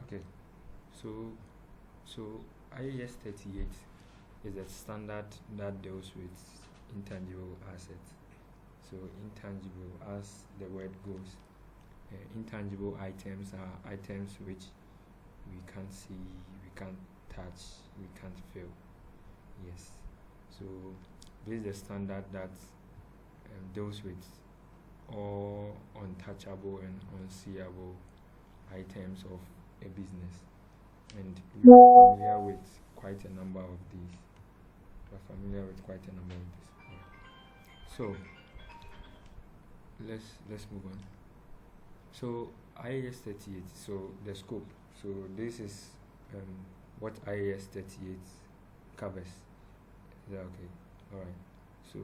Okay, so so IAS 38 is a standard that deals with intangible assets. So intangible, as the word goes, intangible items are items which we can't see, we can't touch, we can't feel. Yes. So this is the standard that deals with all untouchable and unseeable items of a business, and we are familiar with quite a number of these. Yeah. So let's move on. So IAS 38. So the scope. So this is what IAS 38 covers. Is that okay? All right. So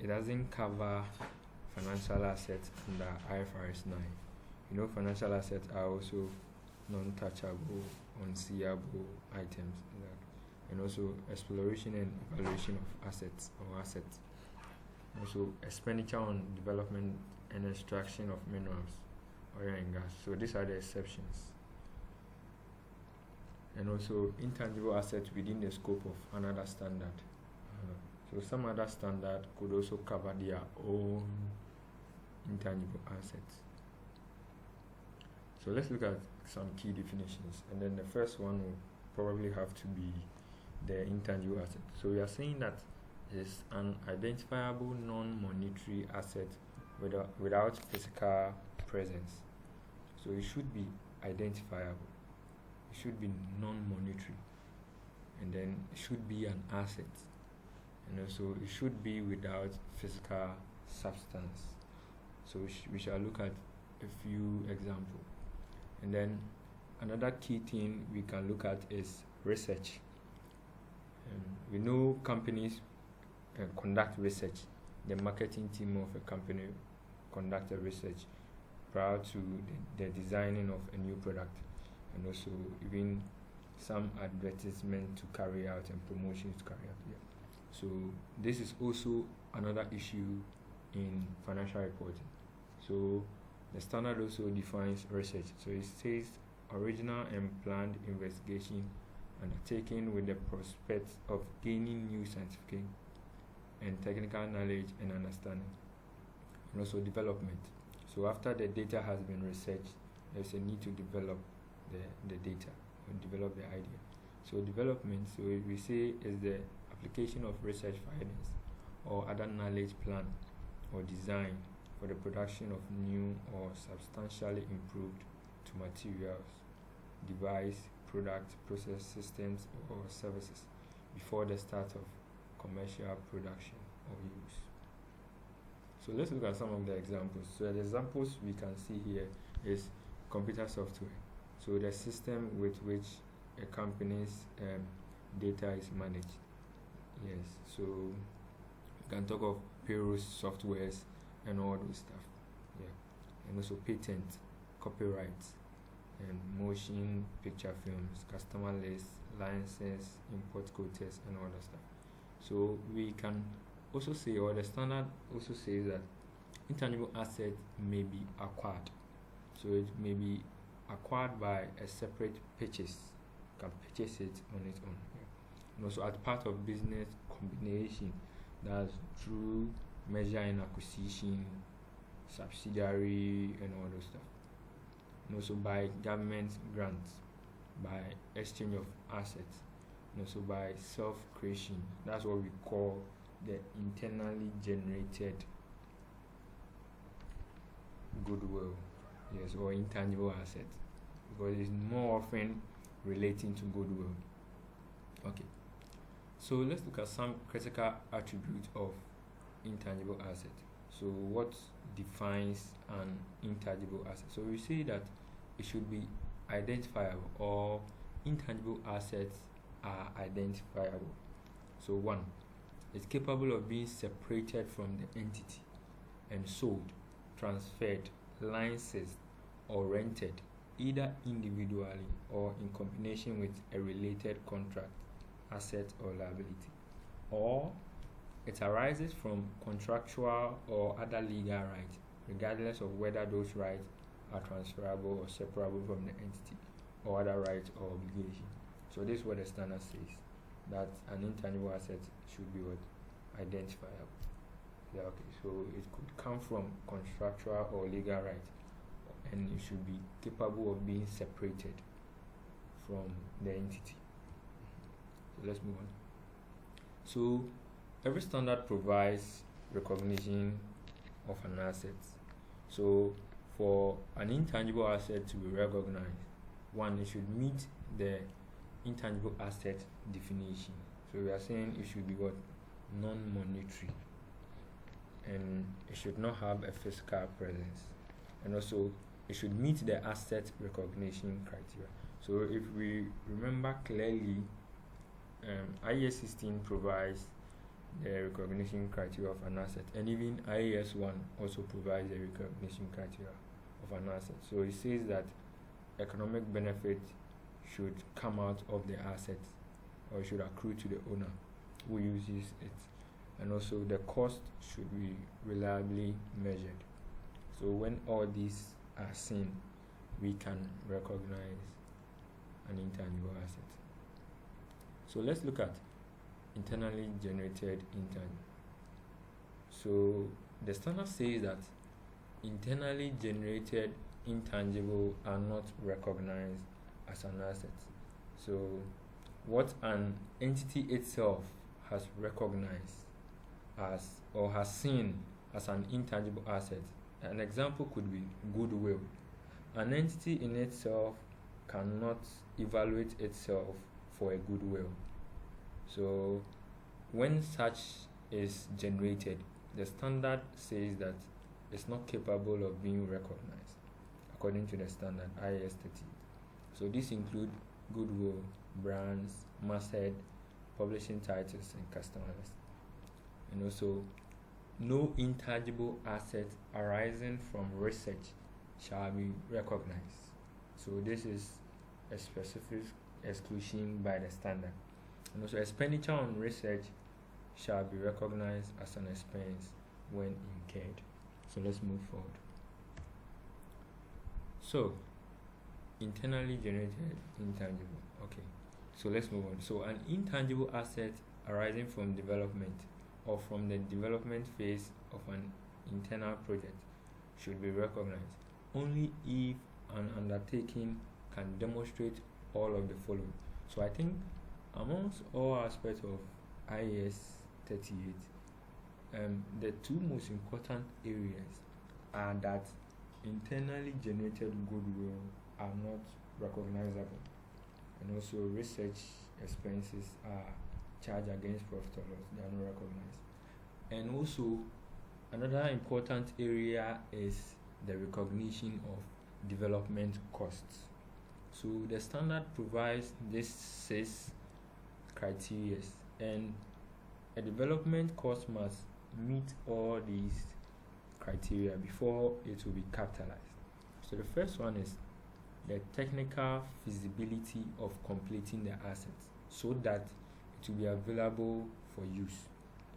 it doesn't cover financial assets under IFRS 9. You know, financial assets are also non-touchable, unseeable items, and also exploration and evaluation of assets or assets. Also, expenditure on development and extraction of minerals, oil and gas. So these are the exceptions. And also intangible assets within the scope of another standard. So some other standard could also cover their own intangible assets. So let's look at some key definitions, and then the first one will probably have to be the intangible asset. So we are saying that it's an identifiable non-monetary asset without physical presence. So it should be identifiable, it should be non-monetary, and then it should be an asset, and also it should be without physical substance. So we shall look at a few examples. And then another key thing we can look at is research. We know companies conduct research. The marketing team of a company conduct a research prior to the designing of a new product, and also even some advertisement to carry out and promotions to carry out. Yeah. So this is also another issue in financial reporting. So the standard also defines research. So it says original and planned investigation undertaken with the prospect of gaining new scientific and technical knowledge and understanding, and also development. So after the data has been researched, there's a need to develop the data or develop the idea. So development, so we say, is the application of research findings or other knowledge plan or design for the production of new or substantially improved to materials, device, product, process, systems, or services before the start of commercial production or use. So let's look at some of the examples. So the examples we can see here is computer software. So the system with which a company's data is managed. Yes, so we can talk of payroll softwares and all those stuff. Yeah, and also patent, copyright, and motion picture films, customer lists, licenses, import quotas, and all that stuff. So we can also say, or the standard also says, that intangible asset may be acquired. So it may be acquired by a separate purchase. You can purchase it on its own. Yeah. And also as part of business combination, that's through merger and acquisition, subsidiary, and all those stuff. And also by government grants, by exchange of assets, and also by self-creation. That's what we call the internally generated goodwill, yes, or intangible assets, because it's more often relating to goodwill. Okay, so let's look at some critical attributes of intangible asset. So what defines an intangible asset? So we say that it should be identifiable, or intangible assets are identifiable. So one, it's capable of being separated from the entity and sold, transferred, licensed, or rented, either individually or in combination with a related contract, asset, or liability. Or it arises from contractual or other legal rights, regardless of whether those rights are transferable or separable from the entity, or other rights or obligation. So this is what the standard says, that an intangible asset should be what? Identifiable. Yeah, okay, so it could come from contractual or legal right, and it should be capable of being separated from the entity. So let's move on. So every standard provides recognition of an asset. So for an intangible asset to be recognized, one, it should meet the intangible asset definition. So we are saying it should be what? Non-monetary, and it should not have a physical presence, and also it should meet the asset recognition criteria. So if we remember clearly, IAS 16 provides the recognition criteria of an asset, and even IAS 1 also provides the recognition criteria of an asset. So it says that economic benefit should come out of the asset, or should accrue to the owner who uses it, and also the cost should be reliably measured. So when all these are seen, we can recognize an intangible asset. So let's look at internally generated intangible. So the standard says that internally generated intangible are not recognized as an asset. So what an entity itself has recognized as, or has seen as, an intangible asset, an example could be goodwill. An entity in itself cannot evaluate itself for a goodwill. So when such is generated, the standard says that it's not capable of being recognized according to the standard IAS 38. So these include goodwill, brands, masthead, publishing titles, and customers. And also, no intangible asset arising from research shall be recognized. So this is a specific exclusion by the standard. And also, expenditure on research shall be recognized as an expense when incurred. So let's move forward. So internally generated intangible. Okay, so let's move on. So an intangible asset arising from development or from the development phase of an internal project should be recognized only if an undertaking can demonstrate all of the following. So I think amongst all aspects of IAS 38, the two most important areas are that internally generated goodwill are not recognizable, and also research expenses are charged against profit or loss, they are not recognized. And also another important area is the recognition of development costs. So the standard provides these 6 criteria, and a development cost must meet all these criteria before it will be capitalized. So the first one is the technical feasibility of completing the assets so that it will be available for use.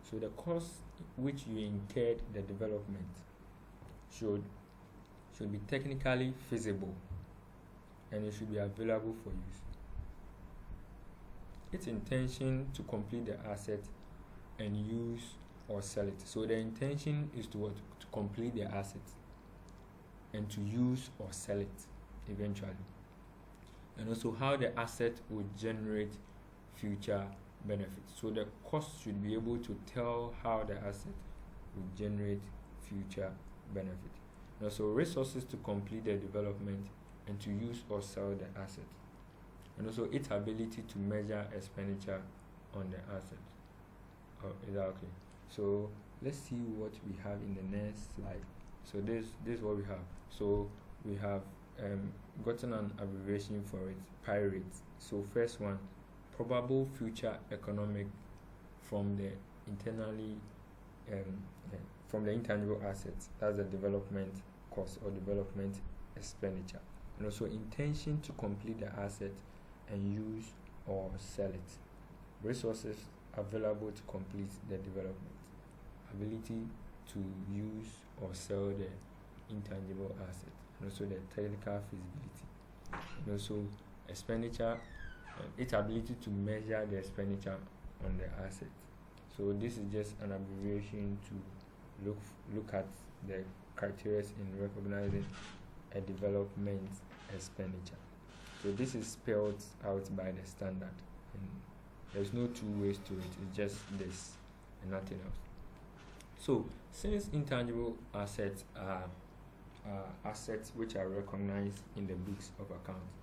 So the cost which you incurred the development should be technically feasible, and it should be available for use. Its intention to complete the asset and use or sell it. So the intention is to complete the asset and to use or sell it eventually. And also how the asset will generate future benefits. So the cost should be able to tell how the asset will generate future benefit. And also resources to complete the development and to use or sell the asset. And also its ability to measure expenditure on the asset. Is that okay? So let's see what we have in the next slide. So this is what we have. So we have gotten an abbreviation for it, PIRATE. So first one, probable future economic from the internally from the intangible assets. That's the development cost or development expenditure. And also intention to complete the asset and use or sell it. Resources available to complete the development. Ability to use or sell the intangible asset. and also the technical feasibility, and also expenditure, its ability to measure the expenditure on the asset. So this is just an abbreviation to look at the criteria in recognizing a development expenditure. So this is spelled out by the standard, and there's no two ways to it. It's just this and nothing else. So since intangible assets are assets which are recognized in the books of accounts,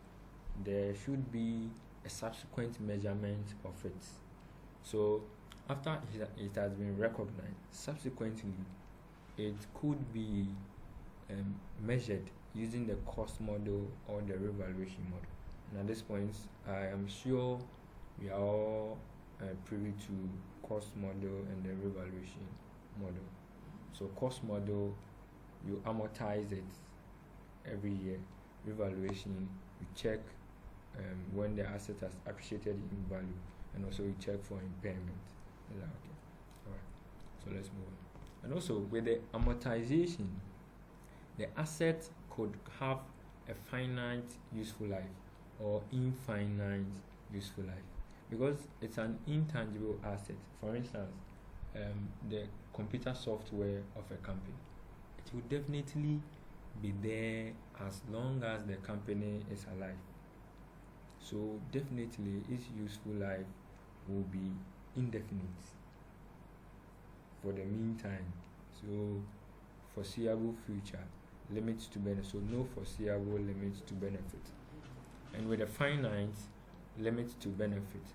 there should be a subsequent measurement of it. So after it has been recognized, subsequently it could be measured using the cost model or the revaluation model. And at this point, I am sure we are all privy to cost model and the revaluation model. So cost model, you amortize it every year. Revaluation, you check when the asset has appreciated in value, and also you check for impairment. Is that okay? Alright, so let's move on. And also with the amortization, the asset could have a finite useful life or infinite useful life, because it's an intangible asset. For instance, the computer software of a company, it will definitely be there as long as the company is alive. So definitely its useful life will be indefinite for the meantime. So foreseeable future, limits to benefit, so no foreseeable limits to benefit. And with a finite limit to benefit,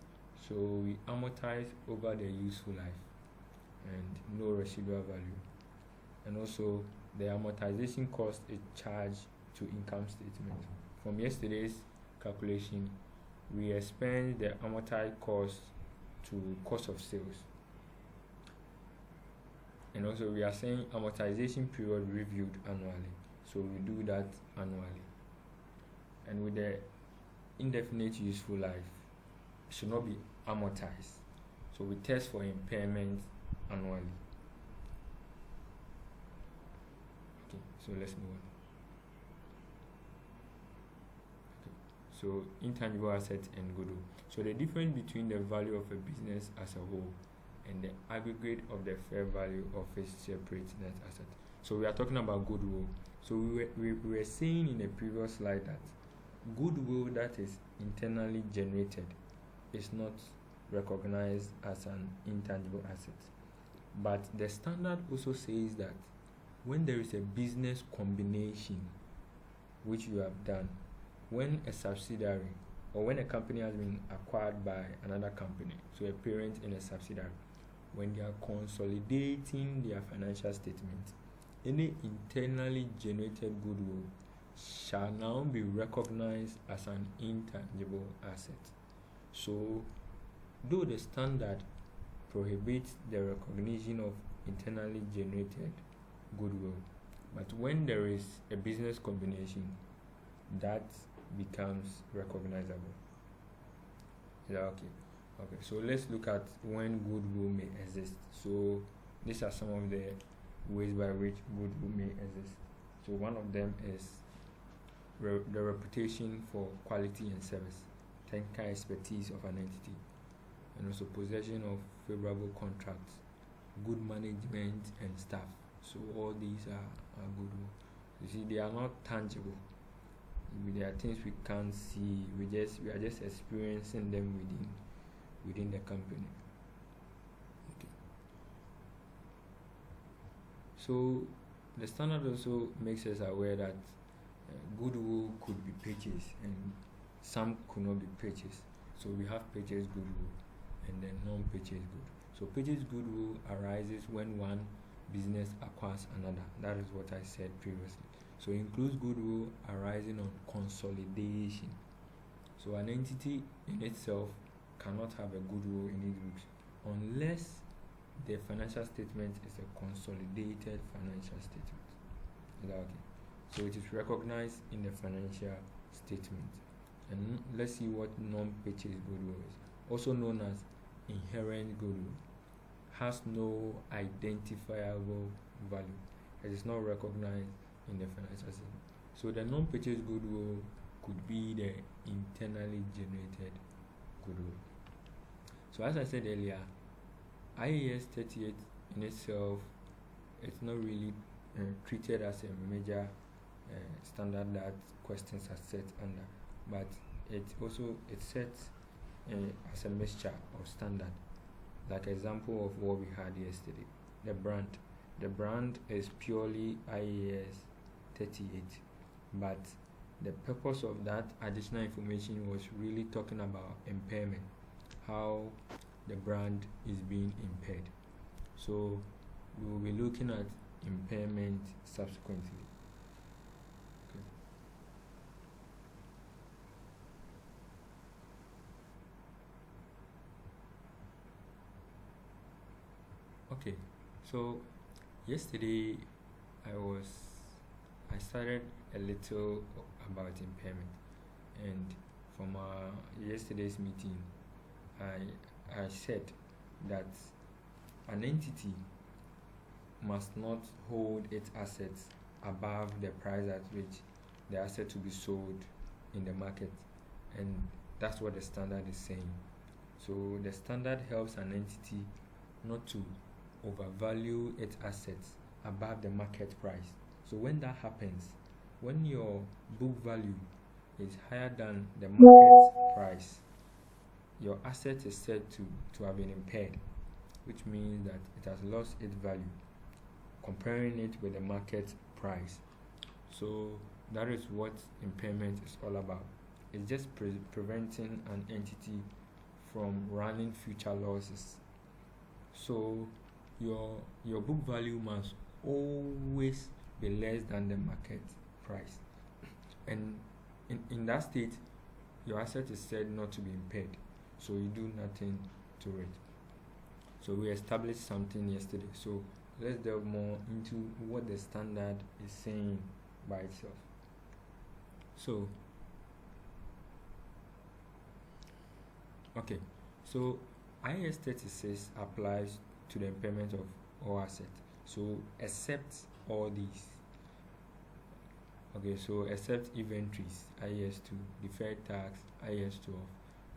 so we amortize over the useful life and no residual value. And also the amortization cost is charged to income statement. From yesterday's calculation, we expense the amortized cost to cost of sales. And also we are saying amortization period reviewed annually, so we do that annually. And with the indefinite useful life, it should not be amortized, so we test for impairment annually. Okay, so let's move on. So intangible assets and goodwill. So the difference between the value of a business as a whole and the aggregate of the fair value of its separate net asset. So we are talking about goodwill. So we were saying in the previous slide that goodwill that is internally generated is not recognized as an intangible asset. But the standard also says that when there is a business combination which you have done, when a subsidiary or when a company has been acquired by another company, so a parent and a subsidiary, when they are consolidating their financial statement, any internally generated goodwill shall now be recognized as an intangible asset. So, though the standard prohibits the recognition of internally generated goodwill, but when there is a business combination, that becomes recognizable. Is that okay? Okay, so let's look at when goodwill may exist. So these are some of the ways by which goodwill may exist. So one of them is the reputation for quality and service, technical expertise of an entity, and also possession of favorable contracts, good management and staff. So all these are goodwill. You see, they are not tangible. There are things we can't see. We are just experiencing them within the company. Okay. So the standard also makes us aware that goodwill could be purchased and some could not be purchased. So we have purchased goodwill and then non-purchased goodwill. So purchased goodwill arises when one business acquires another. That is what I said previously. So it includes goodwill arising on consolidation. So an entity in itself cannot have a goodwill in its books unless the financial statement is a consolidated financial statement. Is that okay? So it is recognized in the financial statement. And let's see what non-purchased goodwill is. Also known as inherent goodwill. Has no identifiable value. It is not recognized in the financial statement. So the non-purchase goodwill could be the internally generated goodwill. So as I said earlier, IAS 38 in itself, it's not really treated as a major standard that questions are set under, but it sets as a mixture of standard. Like example of what we had yesterday, the brand is purely IAS 38, but the purpose of that additional information was really talking about impairment, how the brand is being impaired. So we will be looking at impairment subsequently. Okay, so yesterday I started a little about impairment, and from yesterday's meeting I said that an entity must not hold its assets above the price at which the asset to be sold in the market, and that's what the standard is saying. So the standard helps an entity not to overvalue its assets above the market price. So when that happens, when your book value is higher than the market price, your asset is said to have been impaired, which means that it has lost its value, comparing it with the market price. So that is what impairment is all about. It's just preventing an entity from running future losses. So your book value must always be less than the market price, and in that state your asset is said not to be impaired, so you do nothing to it. So we established something yesterday, so let's delve more into what the standard is saying by itself. So okay, so IAS 36 applies to the impairment of all assets, so except all these. Okay, so except inventories, IAS 2, deferred tax, IAS 12,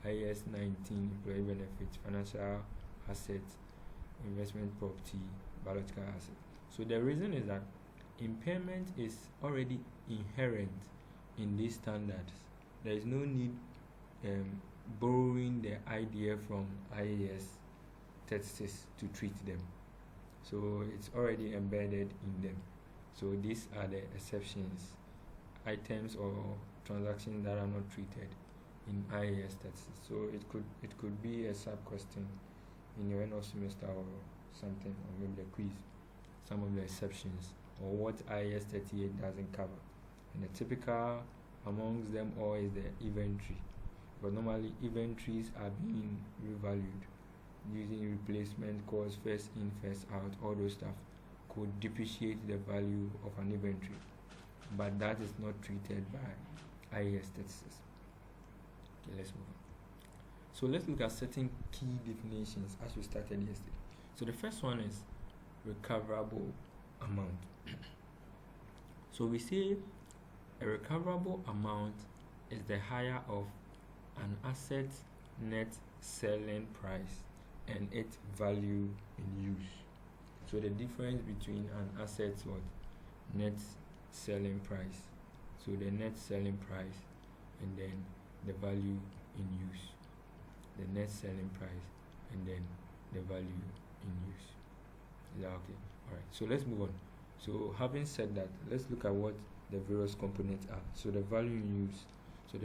IAS 19, employee benefits, financial assets, investment property, biological assets. So the reason is that impairment is already inherent in these standards. There is no need borrowing the idea from IAS 36 to treat them. So it's already embedded in them. So these are the exceptions, items or transactions that are not treated in IAS 36. So it could be a sub question in your end of semester or something, or maybe the quiz, some of the exceptions or what IAS 38 doesn't cover. And the typical amongst them all is the inventory, but normally inventories are being revalued using replacement cost, first in first out, all those stuff could depreciate the value of an inventory, but that is not treated by IAS 36. Okay, let's move on. So let's look at certain key definitions as we started yesterday. So the first one is recoverable amount. So we say a recoverable amount is the higher of an asset's net selling price and its value in use. So the difference between an asset's net selling price, so the net selling price and then the value in use, the net selling price and then the value in use. Is that okay? Alright, so let's move on. So having said that, let's look at what the various components are. So the value in use. So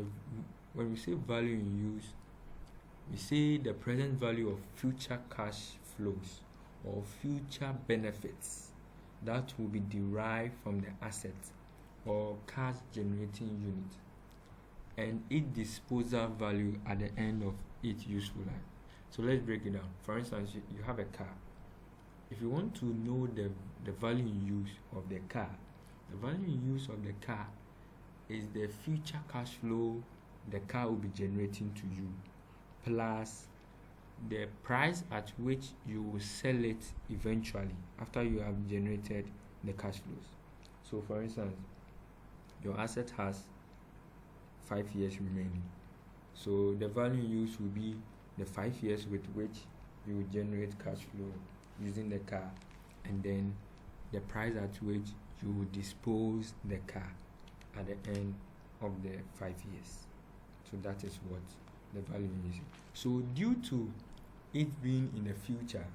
when we say value in use, we say the present value of future cash flows or future benefits that will be derived from the asset or cash generating unit, and its disposal value at the end of its useful life. So let's break it down. For instance, you have a car. If you want to know the value in use of the car, the value in use of the car is the future cash flow the car will be generating to you, plus the price at which you will sell it eventually after you have generated the cash flows. So for instance, your asset has 5 years remaining. So the value used will be the 5 years with which you will generate cash flow using the car, and then the price at which you will dispose the car at the end of the 5 years. So that is what the value is. So due to it being in the future,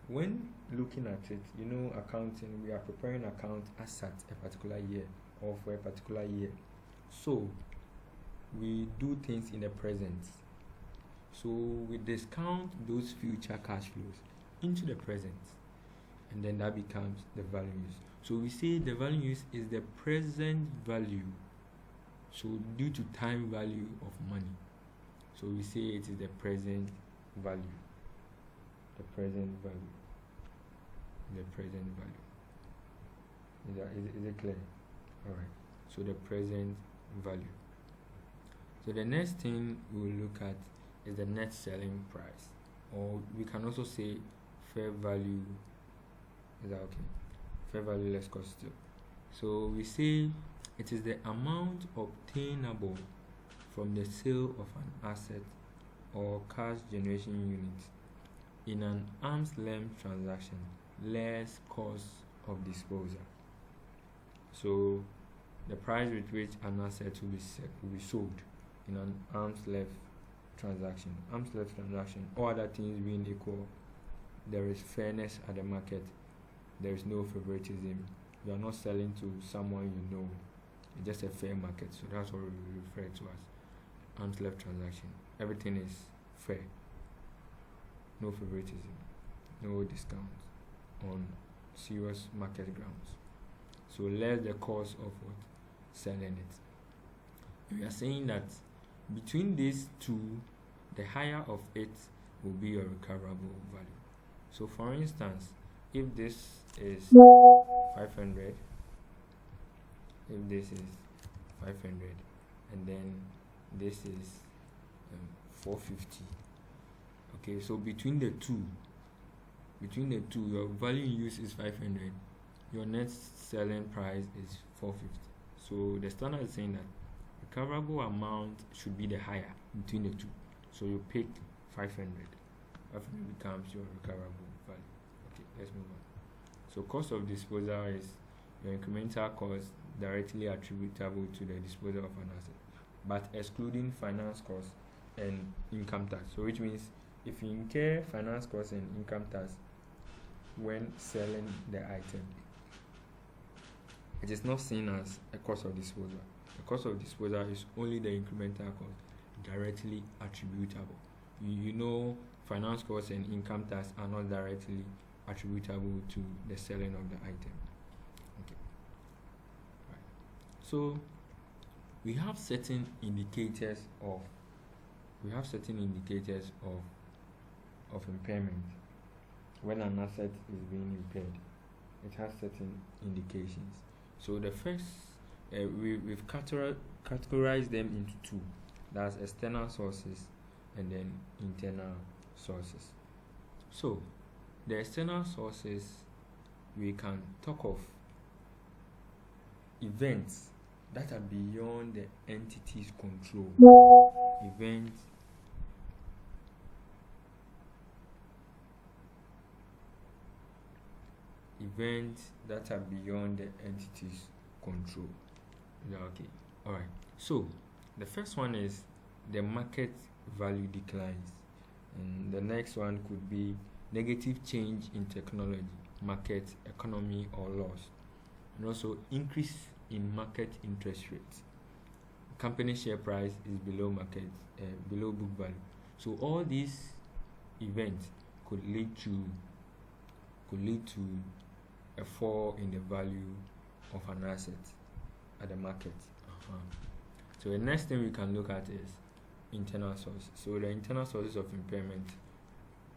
when looking at it, accounting, we are preparing account as at a particular year or for a particular year. So we do things in the present. So we discount those future cash flows into the present, and then that becomes the values. So we say the values is the present value. So due to time value of money, so we say it is the present value. The present value. The present value. Is it clear? Alright. So the present value. So the next thing we'll look at is the net selling price, or we can also say fair value. Is that okay? Fair value less cost still. So we say it is the amount obtainable from the sale of an asset or cash generation unit in an arm's length transaction less cost of disposal. So the price with which an asset will be sold in an arm's length transaction. Arm's length transaction, all other things being equal, there is fairness at the market. There is no favoritism. You are not selling to someone It's just a fair market. So that's what we refer to as arm's length transaction. Everything is fair. No favoritism. No discounts on serious market grounds. So less the cost of what? Selling it. We are saying that between these two, the higher of it will be your recoverable value. So for instance, if this is 500, if this is 500, and then this is 450. Okay, so between the two, your value used is 500, your net selling price is 450. So the standard is saying that recoverable amount should be the higher between the two. So you pick 500. 500 becomes your recoverable value. Okay, let's move on. So cost of disposal is your incremental cost directly attributable to the disposal of an asset, but excluding finance costs and income tax. So which means if you incur finance costs and income tax when selling the item, it is not seen as a cost of disposal. The cost of disposal is only the incremental cost directly attributable. Finance costs and income tax are not directly attributable to the selling of the item. Okay. Right. So we have certain indicators of impairment. When an asset is being impaired, it has certain indications. So the first, we've categorized them into two. That's external sources and then internal sources. So the external sources, we can talk of events that are beyond the entity's control. Events that are beyond the entity's control. Okay. Alright. So the first one is the market value declines, and the next one could be negative change in technology, market, economy, or loss, and also increase in market interest rates. Company share price is below below book value. So all these events could lead to a fall in the value of an asset at the market. So the next thing we can look at is internal sources. So the internal sources of impairment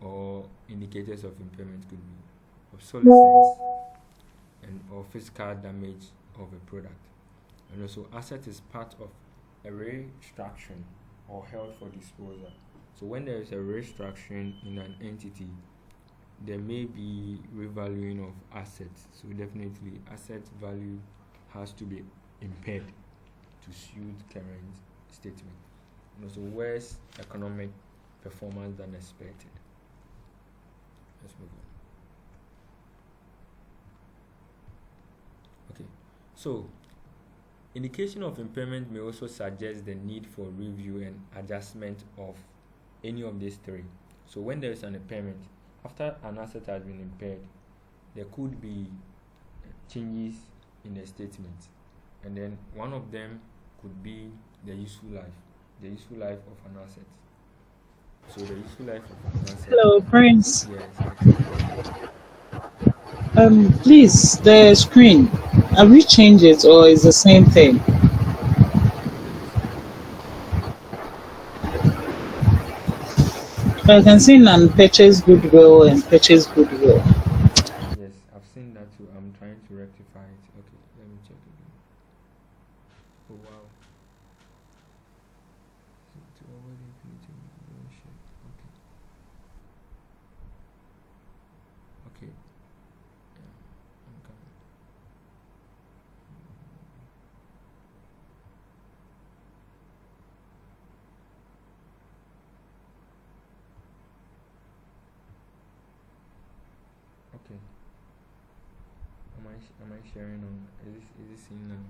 or indicators of impairment could be obsolescence or physical damage of a product. And also asset is part of a restructuring or held for disposal. So when there is a restructuring in an entity, there may be revaluing of assets. So definitely asset value has to be impaired to suit current statement, and also worse economic performance than expected. Let's move on. Okay, so indication of impairment may also suggest the need for review and adjustment of any of these three. So when there is an impairment, after an asset has been impaired, there could be changes in the statement, and then one of them could be the useful life of an asset. So the useful life of an asset. Hello, Prince. Yes. Please, the screen. Have we changed it or is the same thing? Let me see. I can see none purchase goodwill and purchase goodwill. Yes, I've seen that too. I'm trying to rectify it. Okay, let me check again. Oh wow. To avoid infinity. Okay. Yeah, I'm coming. Okay. Am I sharing on? Is this seen now?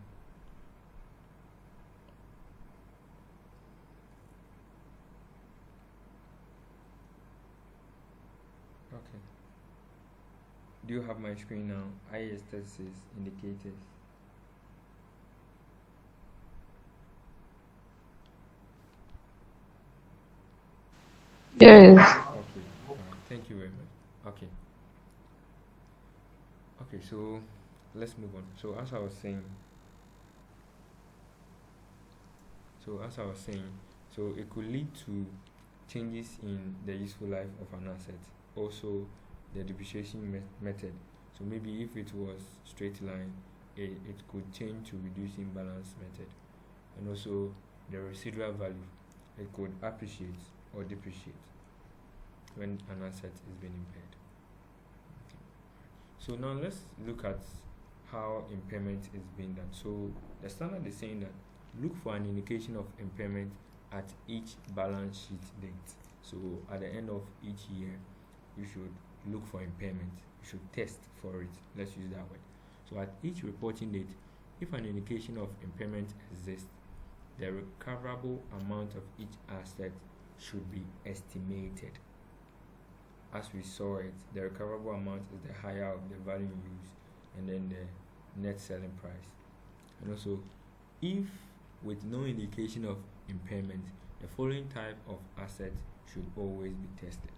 Okay. Do you have my screen now? IAS 36 indicators. Yes. Okay. Thank you very much. Okay. Okay. So let's move on. So as I was saying, so it could lead to changes in the useful life of an asset. Also, the depreciation method. So maybe if it was straight line, it could change to reducing balance method, and also the residual value. It could appreciate or depreciate when an asset is being impaired. So now let's look at how impairment is being done. So the standard is saying that look for an indication of impairment at each balance sheet date. So at the end of each year, you should look for impairment. You should test for it. Let's use that word. So at each reporting date, if an indication of impairment exists, the recoverable amount of each asset should be estimated. As we saw it, the recoverable amount is the higher of the value used and then the net selling price. And also, if with no indication of impairment, the following type of asset should always be tested.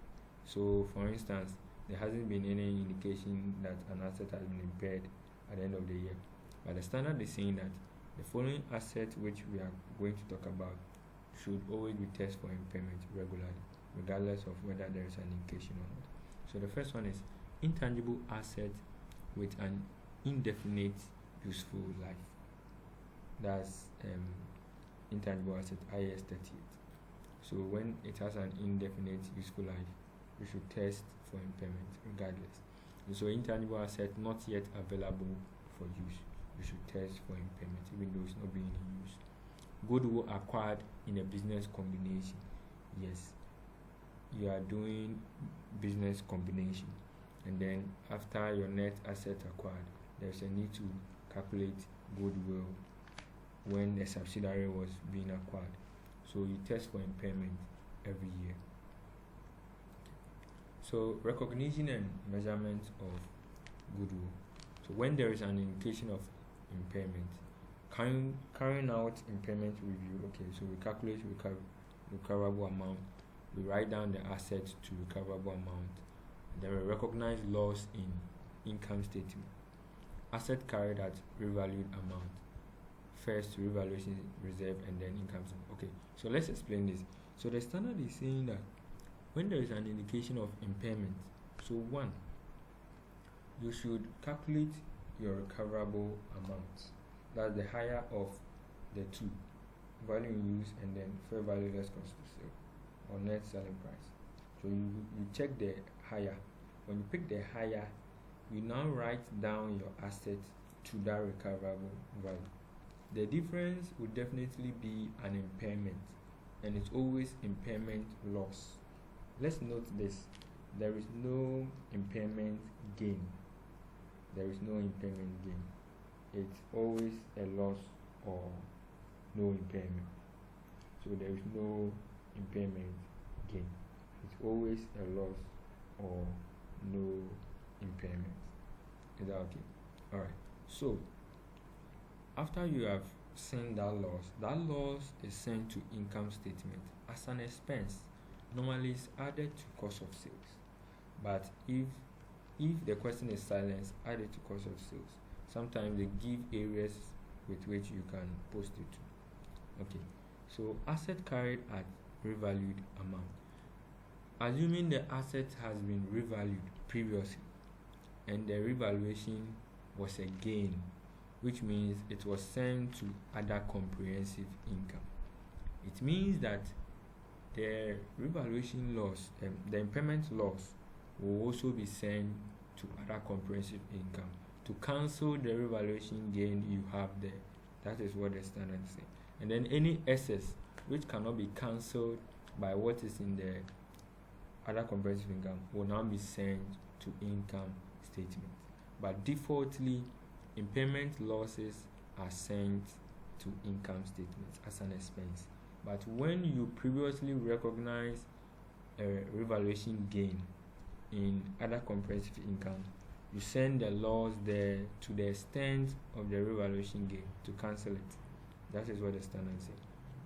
So for instance, there hasn't been any indication that an asset has been impaired at the end of the year, but the standard is saying that the following asset which we are going to talk about should always be tested for impairment regularly, regardless of whether there is an indication or not. So the first one is intangible asset with an indefinite useful life. That's intangible asset IAS 38. So when it has an indefinite useful life, we should test for impairment regardless. And so intangible asset not yet available for use, we should test for impairment even though it's not being used. Goodwill acquired in a business combination. Yes, you are doing business combination, and then after your net asset acquired, there's a need to calculate goodwill when a subsidiary was being acquired. So you test for impairment every year. So recognition and measurement of goodwill. So when there is an indication of impairment, carrying out impairment review. Okay, so we calculate recoverable amount, we write down the asset to recoverable amount, then we recognize loss in income statement. Asset carried at revalued amount. First revaluation reserve and then income statement. Okay, so let's explain this. So the standard is saying that when there is an indication of impairment, so one, you should calculate your recoverable amount. That's the higher of the two, value in use and then fair value less cost of sale or net selling price. So you check the higher. When you pick the higher, you now write down your asset to that recoverable value. The difference would definitely be an impairment, and it's always impairment loss. Let's note this: there is no impairment gain. There is no impairment gain. It's always a loss or no impairment. So there is no impairment gain. It's always a loss or no impairment. Is that okay? Alright. So after you have seen that loss is sent to income statement as an expense. Normally it's added to cost of sales. But if the question is silence, add it to cost of sales. Sometimes they give areas with which you can post it to. Okay. So asset carried at revalued amount. Assuming the asset has been revalued previously and the revaluation was a gain, which means it was sent to other comprehensive income. It means that the revaluation loss, the impairment loss, will also be sent to other comprehensive income to cancel the revaluation gain you have there. That is what the standard is saying. And then any excess which cannot be cancelled by what is in the other comprehensive income will now be sent to income statement. But defaultly, impairment losses are sent to income statements as an expense. But when you previously recognize a revaluation gain in other comprehensive income, you send the loss there to the extent of the revaluation gain to cancel it. That is what the standard says.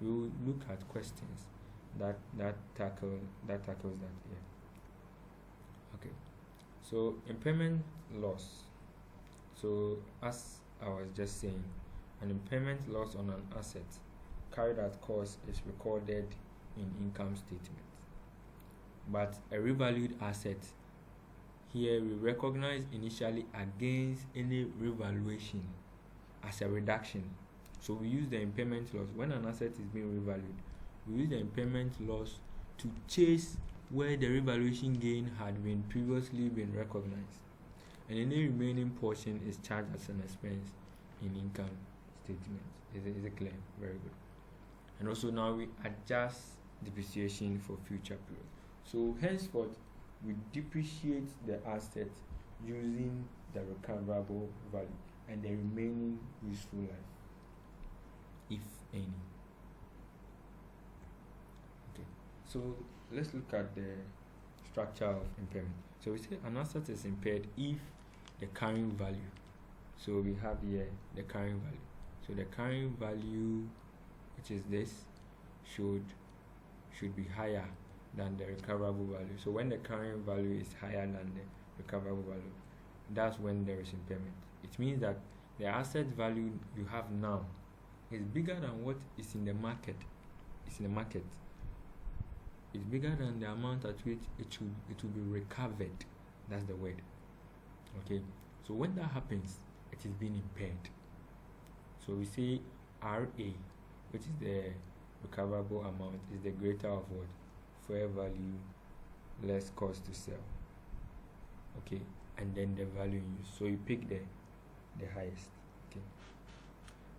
We will look at questions that tackles that here. Okay. So impairment loss. So as I was just saying, an impairment loss on an asset carried at cost is recorded in income statement. But a revalued asset, here we recognize initially against any revaluation as a reduction. So we use the impairment loss when an asset is being revalued. We use the impairment loss to chase where the revaluation gain had been previously been recognized, and any remaining portion is charged as an expense in income statement. Is it clear? Very good. And also now we adjust depreciation for future periods. So henceforth we depreciate the asset using the recoverable value and the remaining useful life, if any. Okay, so let's look at the structure of impairment. So we say an asset is impaired if the carrying value, so we have here the carrying value. So the carrying value, which is this, should be higher than the recoverable value. So when the carrying value is higher than the recoverable value, that's when there is impairment. It means that the asset value you have now is bigger than what is in the market. It's in the market. It's bigger than the amount at which it will be recovered. That's the word. Okay. So when that happens, it is being impaired. So we say RA, which is the recoverable amount, is the greater of what? Fair value less cost to sell. Okay, and then the value in use. So you pick the highest. Okay,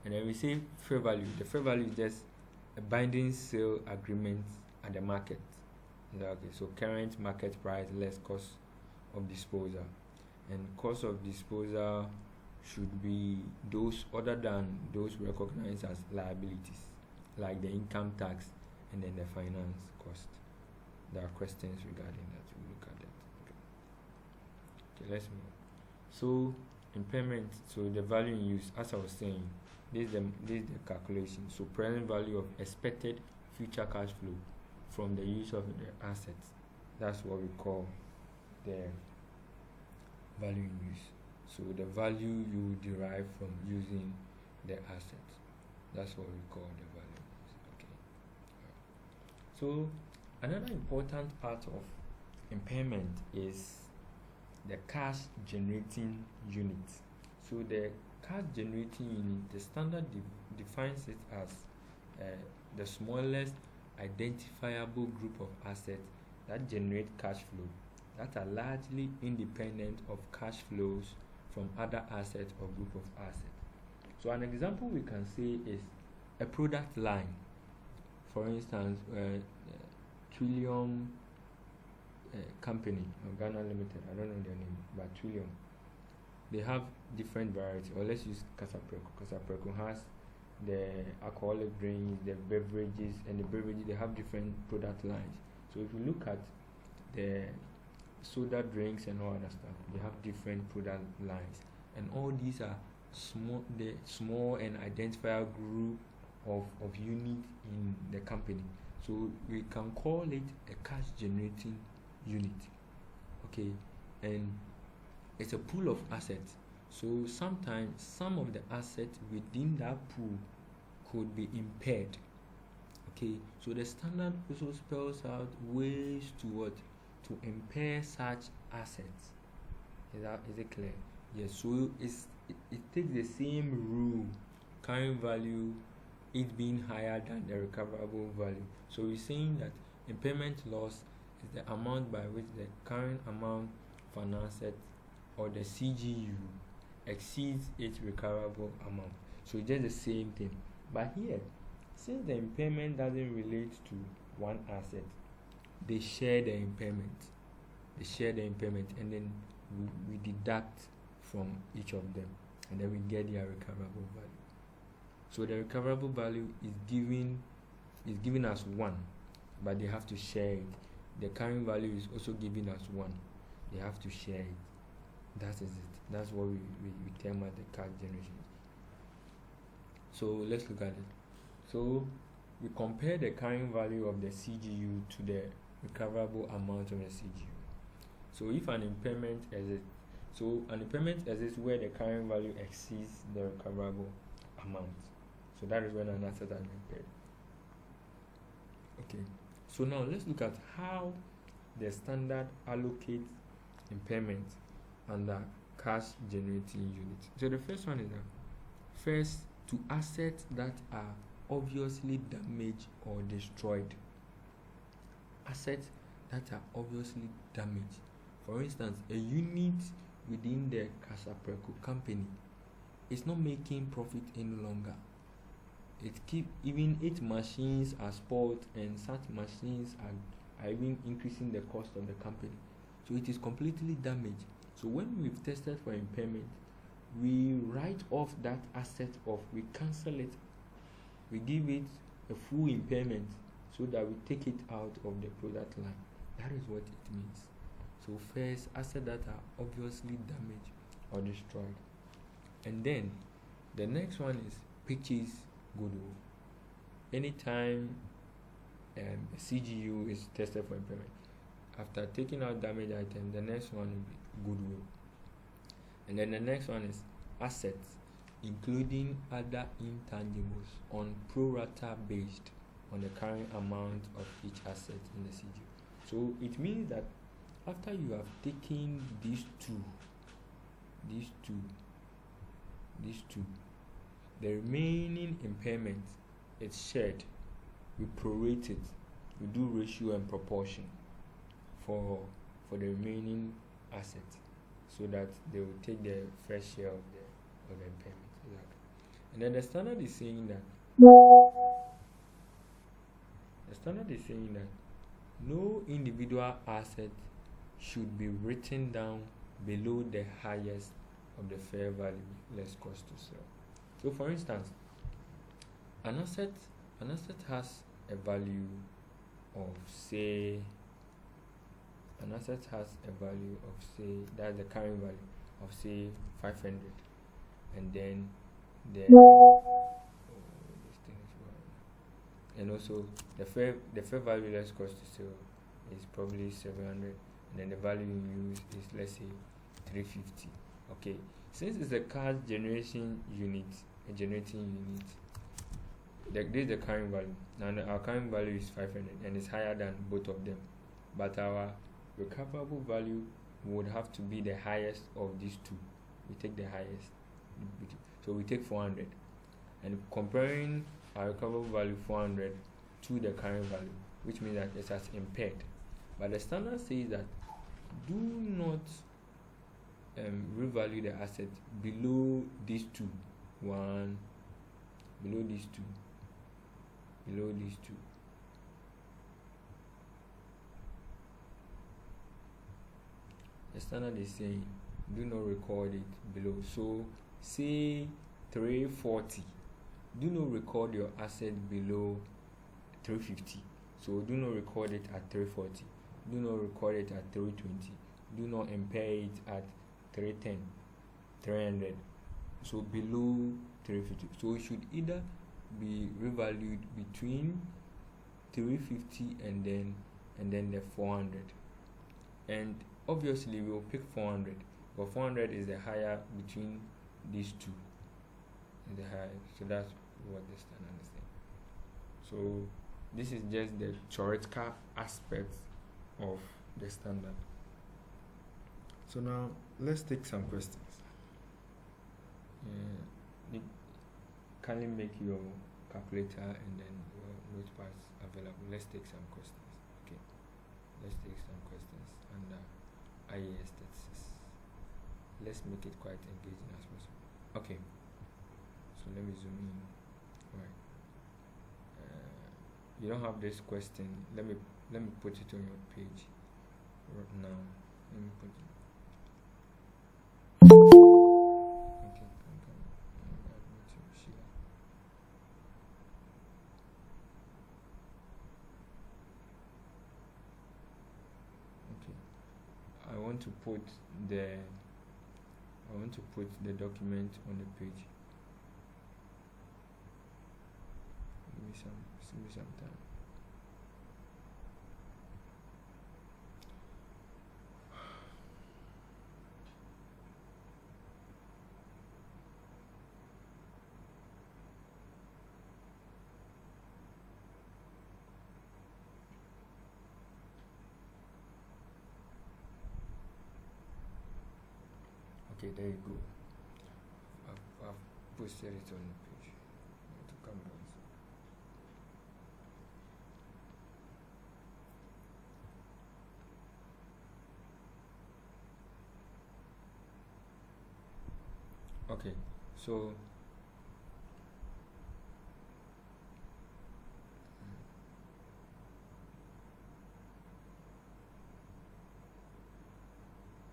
and then we say fair value. The fair value is just a binding sale agreement at the market. Okay, so current market price less cost of disposal, and cost of disposal should be those other than those recognized as liabilities, like the income tax and then the finance cost. There are questions regarding that. We'll look at that. Okay, let's move. So impairment, so the value in use, as I was saying, this is the calculation. So present value of expected future cash flow from the use of the assets. That's what we call the value in use. So the value you derive from using the assets. That's what we call the value in use. Okay. So another important part of impairment is the cash generating unit. So the cash generating unit, the standard defines it as the smallest identifiable group of assets that generate cash flow that are largely independent of cash flows from other assets or group of assets. So an example we can say is a product line. For instance, Trillium Company of Ghana Limited. I don't know their name, but Trillium. They have different varieties. Or let's use Casapreco. Casapreco has the alcoholic drinks, the beverages, and the beverages. They have different product lines. So if you look at the soda drinks and all other stuff, they have different product lines, and all these are small and identifiable group of unit in the company. So we can call it a cash generating unit. Okay, and it's a pool of assets. So sometimes some of the assets within that pool could be impaired. Okay, so the standard also spells out ways to impair such assets. Is it clear? Yes. So it takes the same rule, carrying value, it being higher than the recoverable value. So we're saying that impairment loss is the amount by which the current amount of an asset or the CGU exceeds its recoverable amount. So it's just the same thing. But here, since the impairment doesn't relate to one asset, they share the impairment. And then we deduct from each of them, and then we get their recoverable value. So the recoverable value is given as 1, but they have to share it. The current value is also given as 1. They have to share it. That is it. That's what we term as the cash generation. So let's look at it. So we compare the carrying value of the CGU to the recoverable amount of the CGU. So if an impairment exists where the carrying value exceeds the recoverable amount. So that is when an asset has been impaired. Okay. So now let's look at how the standard allocates impairment under cash generating unit. So the first one is that first, to assets that are obviously damaged or destroyed. Assets that are obviously damaged. For instance, a unit within the Casapreco company is not making profit any longer. Even its machines are spoiled, and such machines are even increasing the cost of the company. So it is completely damaged. So when we've tested for impairment, we write off that asset off, we cancel it, we give it a full impairment so that we take it out of the product line. That is what it means. So first, assets that are obviously damaged or destroyed. And then the next one is purchase goodwill. Anytime a CGU is tested for impairment, after taking out damaged item, the next one will be goodwill. And then the next one is assets, including other intangibles, on pro rata based on the current amount of each asset in the CGU. So it means that after you have taken these two, the remaining impairment is shared. We prorate it. We do ratio and proportion for the remaining assets, so that they will take their fair share of the impairment. Exactly. And then the standard is saying that no individual asset should be written down below the highest of the fair value less cost to sell. So for instance, an asset has a value of say that's the carrying value of say 500, and then and also the fair value less cost to sell is probably 700, and then the value you use is, let's say, 350. Okay, since it's a cash generating unit, this is the carrying value. Now our carrying value is 500 and it's higher than both of them, but our recoverable value would have to be the highest of these two. We take the highest, so we take 400, and comparing our recoverable value 400 to the current value, which means that it has impaired. But the standard says that do not revalue the asset below these two, 1, below these two, below these two. The standard is saying do not record it below. So say 340, do not record your asset below 350. So do not record it at 340, do not record it at 320, do not impair it at 310, 300. So below 350. So it should either be revalued between 350 and then the 400. And obviously we'll pick 400, but 400 is the higher between these two. Is the higher. So that's what the standard is saying. So this is just the theoretical aspect of the standard. So now let's take some questions. Kindly make your calculator and then your notepads available. Let's take some questions. Okay, let's take some questions under IAS 36. Let's make it quite engaging as possible. Okay, so let me zoom in. Right. You don't have this question. Let me put it on your page right now. Let me put it. Okay, I want to put the document on the page. Give me some time. Okay, there you go. I've posted it on the page. To come down. Okay, so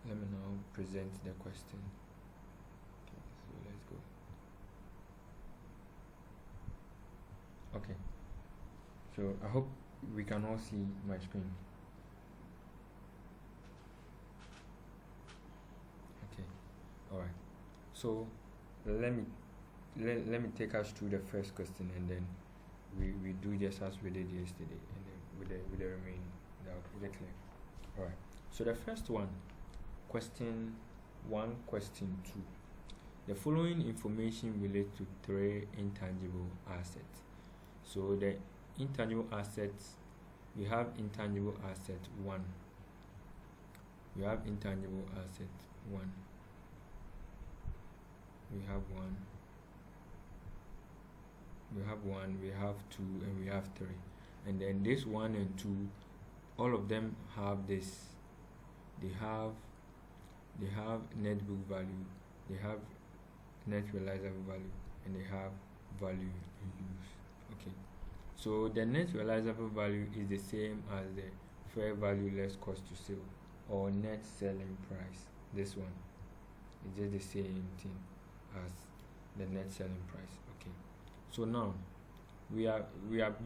let me now present the question. Okay, so let's go. Okay, so I hope we can all see my screen. Okay, all right. So let me take us through the first question, and then we do just as we did yesterday, and then with the remaining. That will be clear. All right. So the first one. Question 1, question 2. The following information relates to 3 intangible assets. So the intangible assets, we have intangible asset 1. We have intangible asset 1. We have 1. We have 1, we have 2, and we have 3. And then this 1 and 2, all of them have this. They have net book value, they have net realizable value, and they have value in use. Okay, so the net realizable value is the same as the fair value less cost to sell, or net selling price. This one is just the same thing as the net selling price. Okay, so now we are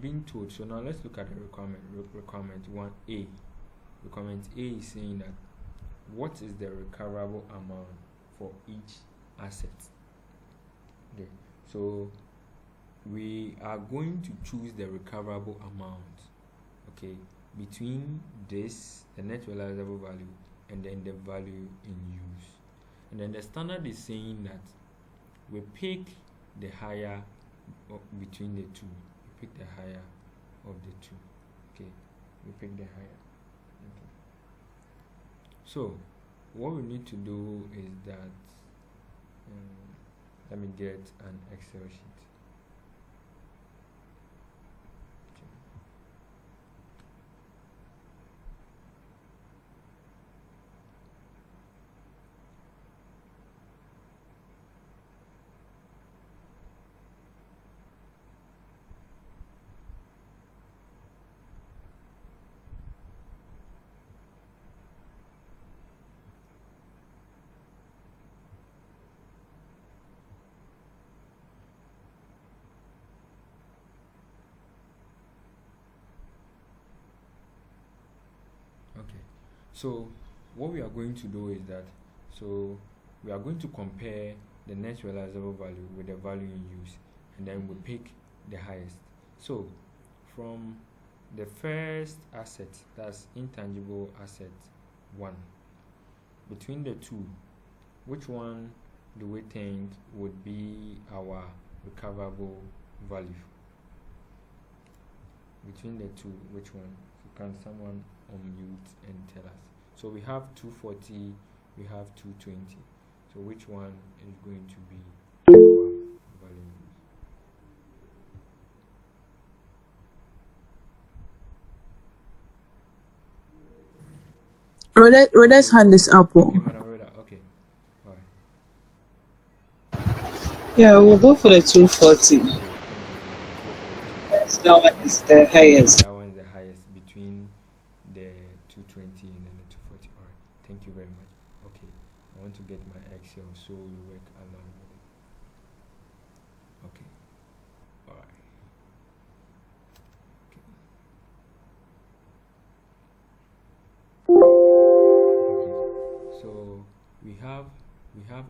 being told. So now let's look at the requirement 1A. Requirement A is saying that what is the recoverable amount for each asset. Okay, so we are going to choose the recoverable amount, okay, between this, the net realizable value, and then the value in use. And then the standard is saying that we pick the higher between the two. We pick the higher of the two. Okay, we pick the higher. Okay. So what we need to do is that let me get an Excel sheet. So what we are going to do is that, so we are going to compare the net realizable value with the value in use, and then we pick the highest. So from the first asset, that's intangible asset 1, between the two, which one do we think would be our recoverable value? Between the two, which one? So can someone unmute and tell us? So we have 240, we have 220. So which one is going to be our value? Rhoda's hand is up. Okay, Madam Rhoda, okay. All right. Yeah, we'll go for the 240. Okay, thank you. That one is the highest. That one is the highest between the 220 and then the 240. All right, thank you very much. Okay, I want to get my Excel so we work along with it. Okay, all right. Okay, so we have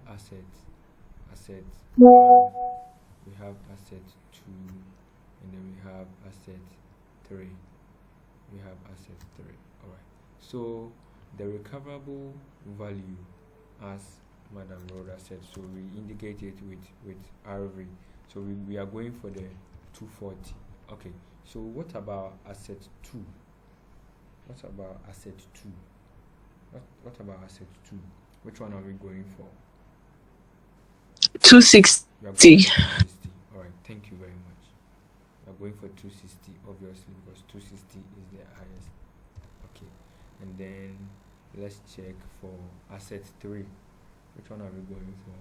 assets, one, we have asset 2, and then we have asset 3. We have asset 3. All right. So the recoverable value, as Madam Rhoda said, so we indicate it with RV. So we are going for the 240. Okay. So what about asset 2? What about asset 2? What about asset 2? Which one are we going for? 260. We are going for 260. All right. Thank you very much. We are going for 260, obviously, because 260 is the highest. Okay. And then let's check for asset 3. Which one are we going for?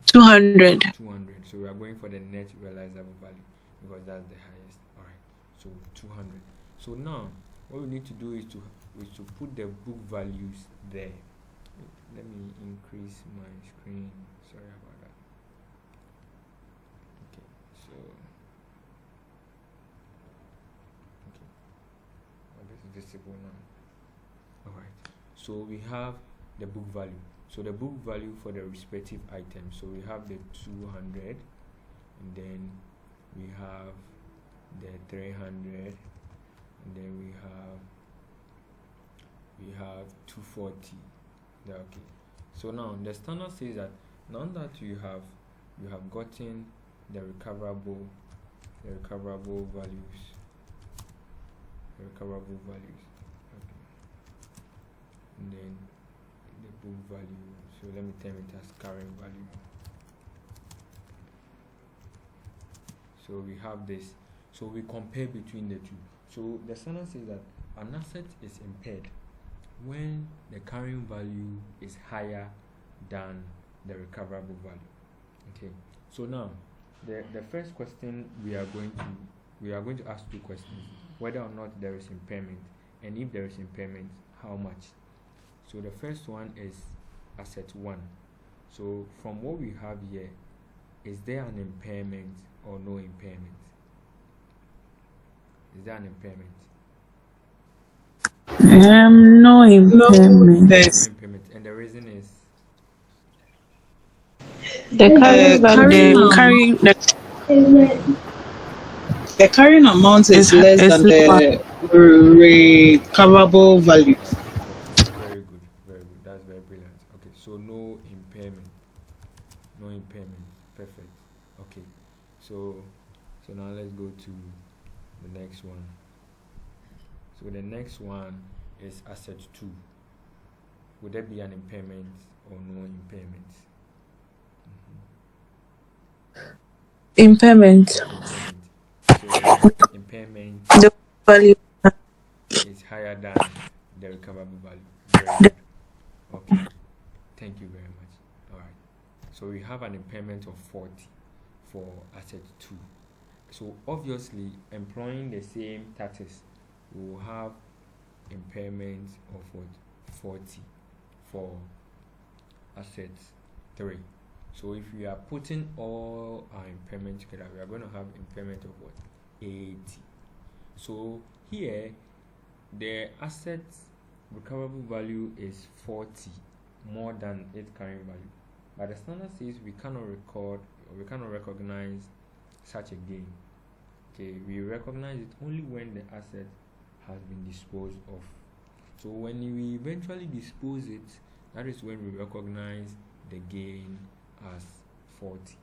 200. 200. So we are going for the net realizable value because that's the highest. All right. So 200. So now what we need to do is to put the book values there. Let me increase my screen. Sorry about that. Okay. So okay. This is visible now. All right. So we have the book value. So the book value for the respective items. So we have the 200, and then we have the 300, and then we have 240. Yeah, okay. So now the standard says that now that you have gotten the recoverable values. Okay. And then the book value. So let me term it as current value. So we have this. So we compare between the two. So the standard says that an asset is impaired when the carrying value is higher than the recoverable value. Okay. So now the first question we are going to ask 2 questions: whether or not there is impairment, and if there is impairment, how much. So the first one is asset 1. So from what we have here, is there an impairment or no impairment? Is there an impairment? No impairment. No impairment. And the reason is The carrying amount is less than the recoverable value. very good, very good. That's very brilliant. Okay, so no impairment. No impairment. Perfect. Okay. So now let's go to the next one. So the next one is asset 2. Would there be an impairment or no impairment? impairment. So impairment The value. is higher than the recoverable value. Very good. Okay. Thank you very much. All right. So we have an impairment of 40 for asset 2. So obviously, employing the same tactics, we will have impairment of what? 40 for asset 3. So if we are putting all our impairment together, we are going to have impairment of what? 80. So here the asset recoverable value is 40 more than its carrying value, but the standard says we cannot record or we cannot recognize such a gain. Okay, we recognize it only when the asset has been disposed of. So when we eventually dispose it, that is when we recognize the gain as 40,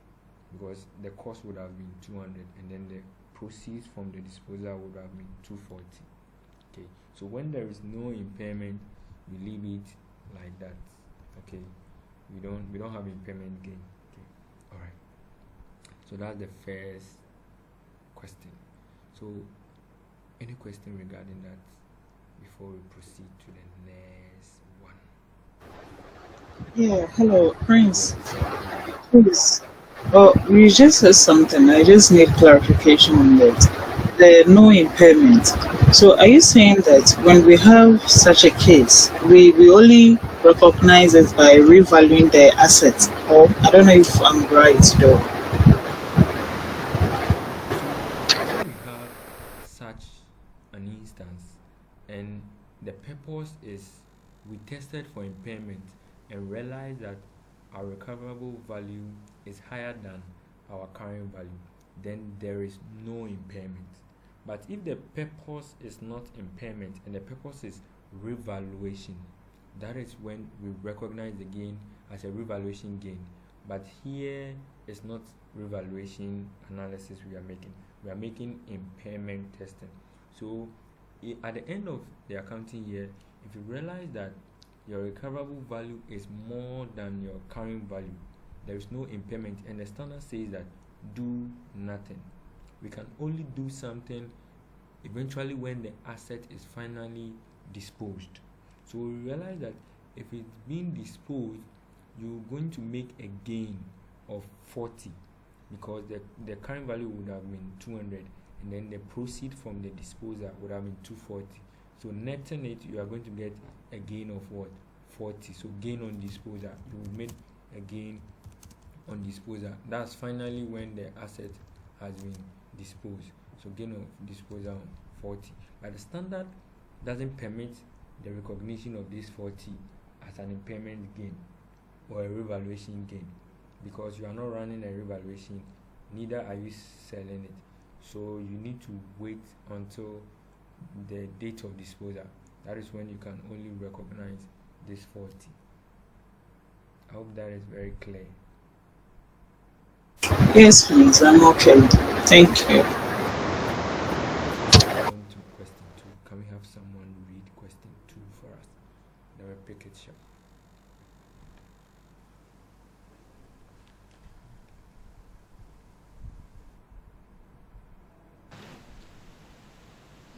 because the cost would have been 200 and then the proceeds from the disposal would have been 240. Okay, so when there is no impairment, we leave it like that. Okay, we don't have impairment gain. Okay, all right. So that's the first question. So any question regarding that before we proceed to the next one? Yeah, hello, Prince. Please. Oh, you just said something. I just need clarification on that. The no impairment. So, are you saying that when we have such a case, we only recognize it by revaluing the assets? Or I don't know if I'm right though. So when we have such an instance and the purpose is we tested for impairment and realized that our recoverable value is higher than our carrying value, then there is no impairment. But if the purpose is not impairment and the purpose is revaluation, that is when we recognize the gain as a revaluation gain. But here it's not revaluation analysis we are making. We are making impairment testing. So at the end of the accounting year, if you realize that your recoverable value is more than your carrying value, there is no impairment, and the standard says that do nothing. We can only do something eventually when the asset is finally disposed. So we realize that if it's being disposed, you're going to make a gain of 40 because the current value would have been 200 and then the proceed from the disposal would have been 240. So netting it, you are going to get a gain of what? 40. So gain on disposal, you will make a gain on disposal. That's finally when the asset has been disposed. So gain of disposal 40. But the standard doesn't permit the recognition of this 40 as an impairment gain or a revaluation gain, because you are not running a revaluation, neither are you selling it. So you need to wait until the date of disposal. That is when you can only recognize this 40. I hope that is very clear. Yes, please. I'm okay. Thank you. On to question 2. Can we have someone read question 2 for us? Then we'll pick it short.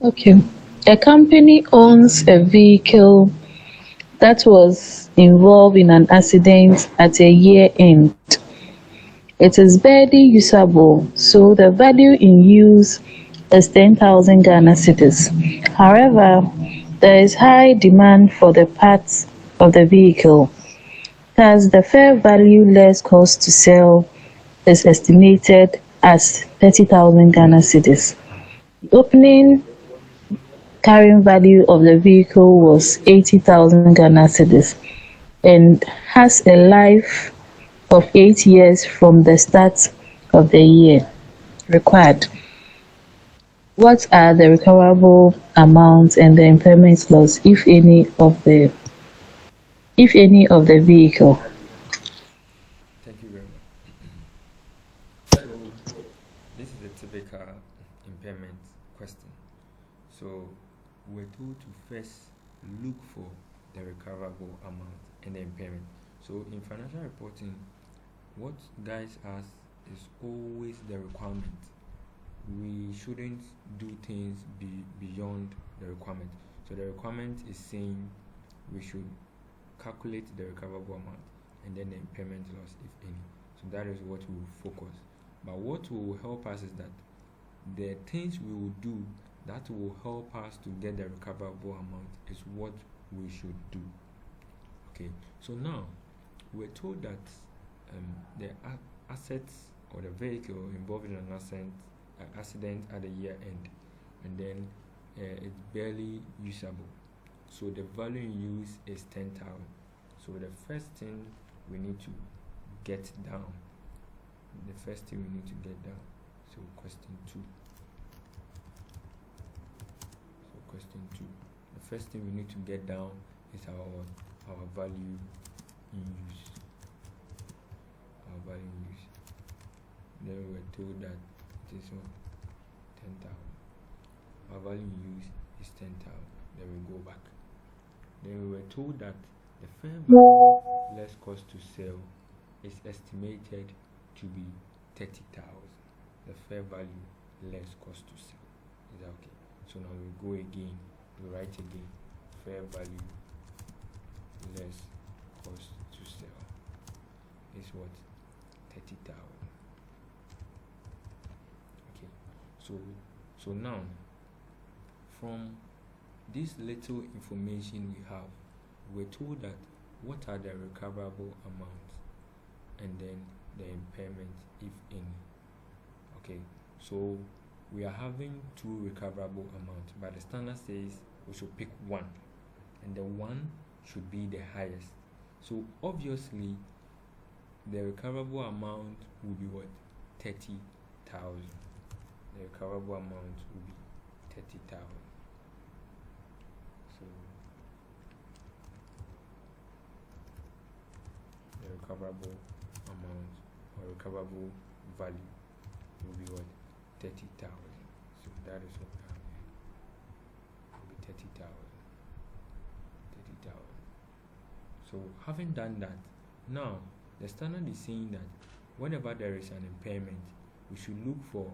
Okay. A company owns a vehicle that was involved in an accident at a year end. It is barely usable, so the value in use is 10,000 Ghana cedis. However, there is high demand for the parts of the vehicle. Thus, the fair value less cost to sell is estimated as 30,000 Ghana cedis. The opening carrying value of the vehicle was 80,000 Ghana cedis and has a life of 8 years from the start of the year required. What are the recoverable amounts and the impairment loss, if any, of the vehicle? Thank you very much. So this is a typical impairment question. So we're told to first look for the recoverable amount and the impairment. So in financial reporting, what guides us is always the requirement. We shouldn't do things beyond the requirement. So the requirement is saying we should calculate the recoverable amount and then the impairment loss, if any. So that is what we will focus. But what will help us is that the things we will do that will help us to get the recoverable amount is what we should do. Okay, so now we're told that the assets or the vehicle involved in an accident at the year end and then it's barely usable. So the value in use is 10,000. So the first thing we need to get down, so question 2. The first thing we need to get down is our value in use. Then we were told that it is 10,000. Our value in use is 10,000. Then we go back. Then we were told that the fair value less cost to sell is estimated to be 30,000. The fair value less cost to sell. Is that okay? So now we go again. We write again. Fair value less cost to sell is what? 30,000. Okay. So now, from this little information we have, we're told that what are the recoverable amounts and then the impairment, if any. Okay, so we are having 2 recoverable amounts, but the standard says we should pick one, and the one should be the highest. So obviously the recoverable amount will be what? 30,000. The recoverable amount will be 30,000. So the recoverable amount or recoverable value will be what? 30,000. So that is what we have here. It will be 30,000. So having done that, now the standard is saying that whenever there is an impairment, we should look for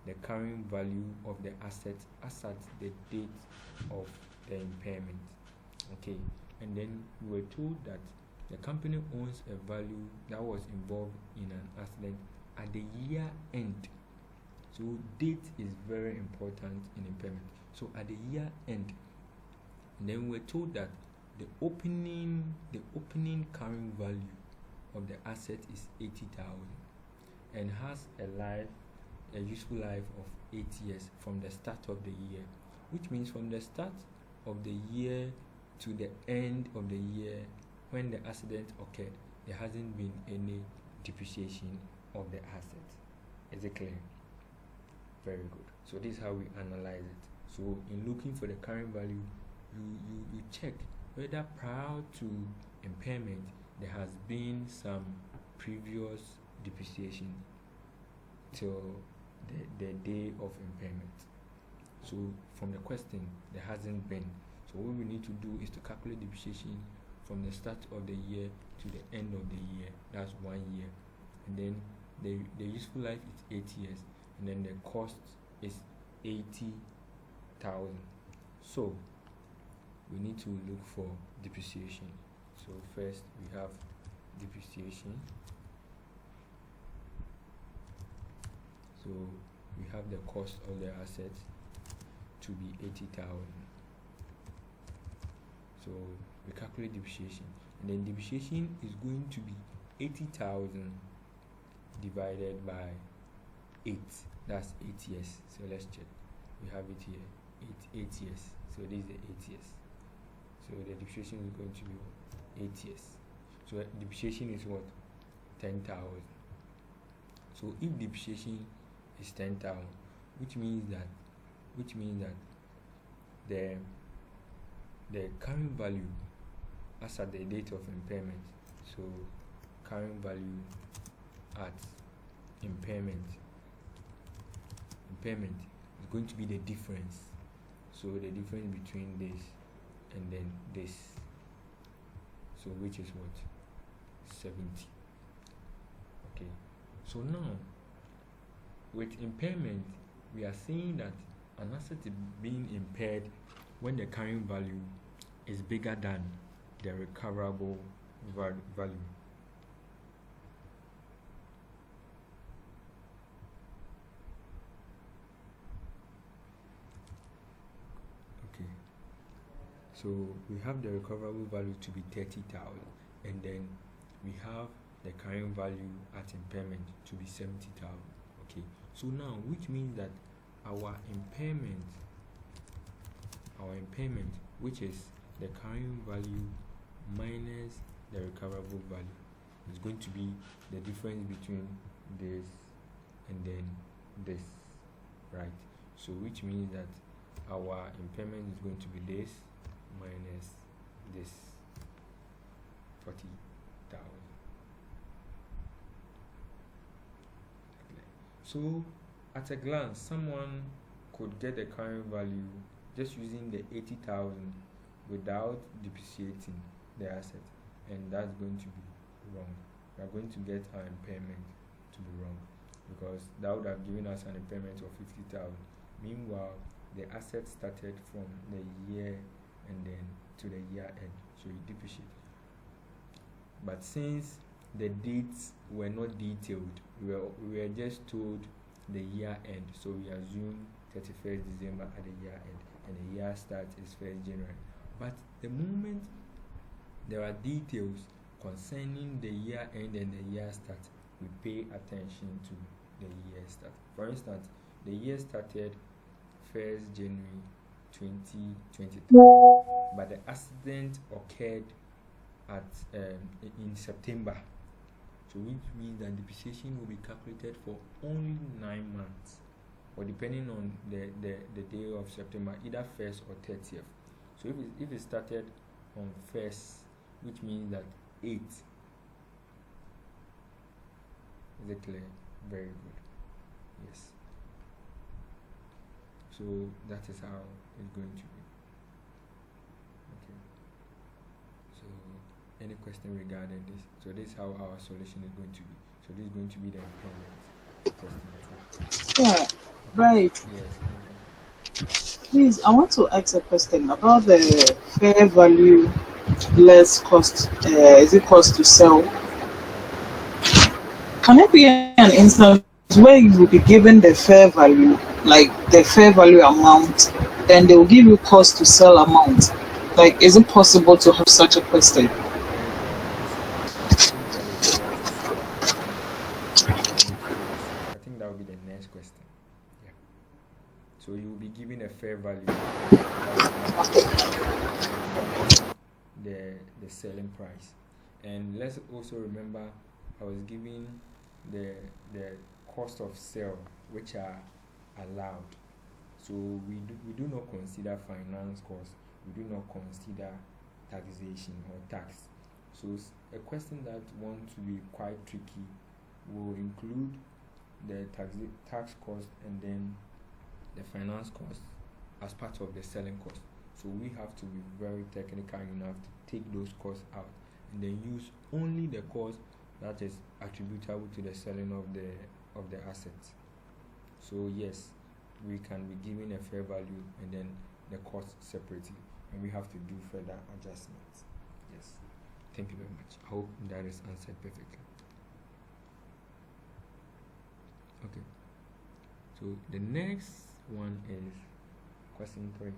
the carrying value of the asset as at the date of the impairment. Okay, and then we were told that the company owns a value that was involved in an accident at the year end. So date is very important in impairment. So at the year end, and then we're told that the opening carrying value of the asset is 80,000 and has a useful life of 8 years from the start of the year, which means from the start of the year to the end of the year when the accident occurred, there hasn't been any depreciation of the asset. Is it clear? Very good. So this is how we analyze it. So in looking for the carrying value, you check whether prior to impairment there has been some previous depreciation till the day of impairment. So from the question, there hasn't been. So what we need to do is to calculate depreciation from the start of the year to the end of the year. That's 1 year. And then the useful life is 8 years. And then the cost is 80,000. So we need to look for depreciation. So first we have depreciation. So we have the cost of the asset to be 80,000. So we calculate depreciation, and then depreciation is going to be 80,000 divided by 8. That's 8 years. So let's check. We have it here. 8 years. So this is the 8 years. So the depreciation is going to be 8 years. So depreciation is what? 10,000. So if depreciation is 10,000, which means that the carrying value as at the date of impairment, so carrying value at impairment is going to be the difference. So the difference between this and then this, so which is what? 70. Okay, so now with impairment we are saying that an asset is being impaired when the carrying value is bigger than the recoverable value. Okay, so we have the recoverable value to be 30,000, and then we have the carrying value at impairment to be 70,000. Okay, so now which means that our impairment our impairment, which is the carrying value minus the recoverable value. It's going to be the difference between this and then this, right? So which means that our impairment is going to be this minus this 40,000. So at a glance, someone could get the carrying value just using the 80,000 without depreciating the asset, and that's going to be wrong. We are going to get our impairment to be wrong, because that would have given us an impairment of 50,000. Meanwhile, the asset started from the year and then to the year end, so you depreciate. But since the dates were not detailed, we were just told the year end, so we assume 31st December at the year end, and the year start is 1st January. But the moment there are details concerning the year end and the year start, we pay attention to the year start. For instance, the year started 1st January 2023, but the accident occurred at in September, so which means that depreciation will be calculated for only 9 months, or depending on the day of September, either 1st or 30th. So if it started on 1st, which means that 8. Is it clear? Very good. Yes. So that is how it's going to be. Okay. So any question regarding this? So this is how our solution is going to be. So this is going to be the impairment question. Yeah, right. Yes. Please, I want to ask a question about the fair value less cost. Is it cost to sell? Can it be an instance where you will be given the fair value, like the fair value amount, then they will give you cost to sell amount? Like, is it possible to have such a question? I think that will be the next question. Yeah. So you will be given a fair value, the selling price, and let's also remember I was giving the cost of sale which are allowed. So we do not consider finance cost, we do not consider taxation or tax. So a question that wants to be quite tricky will include the tax cost and then the finance cost as part of the selling cost. So we have to be very technical enough to take those costs out and then use only the cost that is attributable to the selling of the assets. So yes, we can be given a fair value and then the cost separately, and we have to do further adjustments. Yes. Thank you very much. I hope that is answered perfectly. Okay. So the next one is question 3.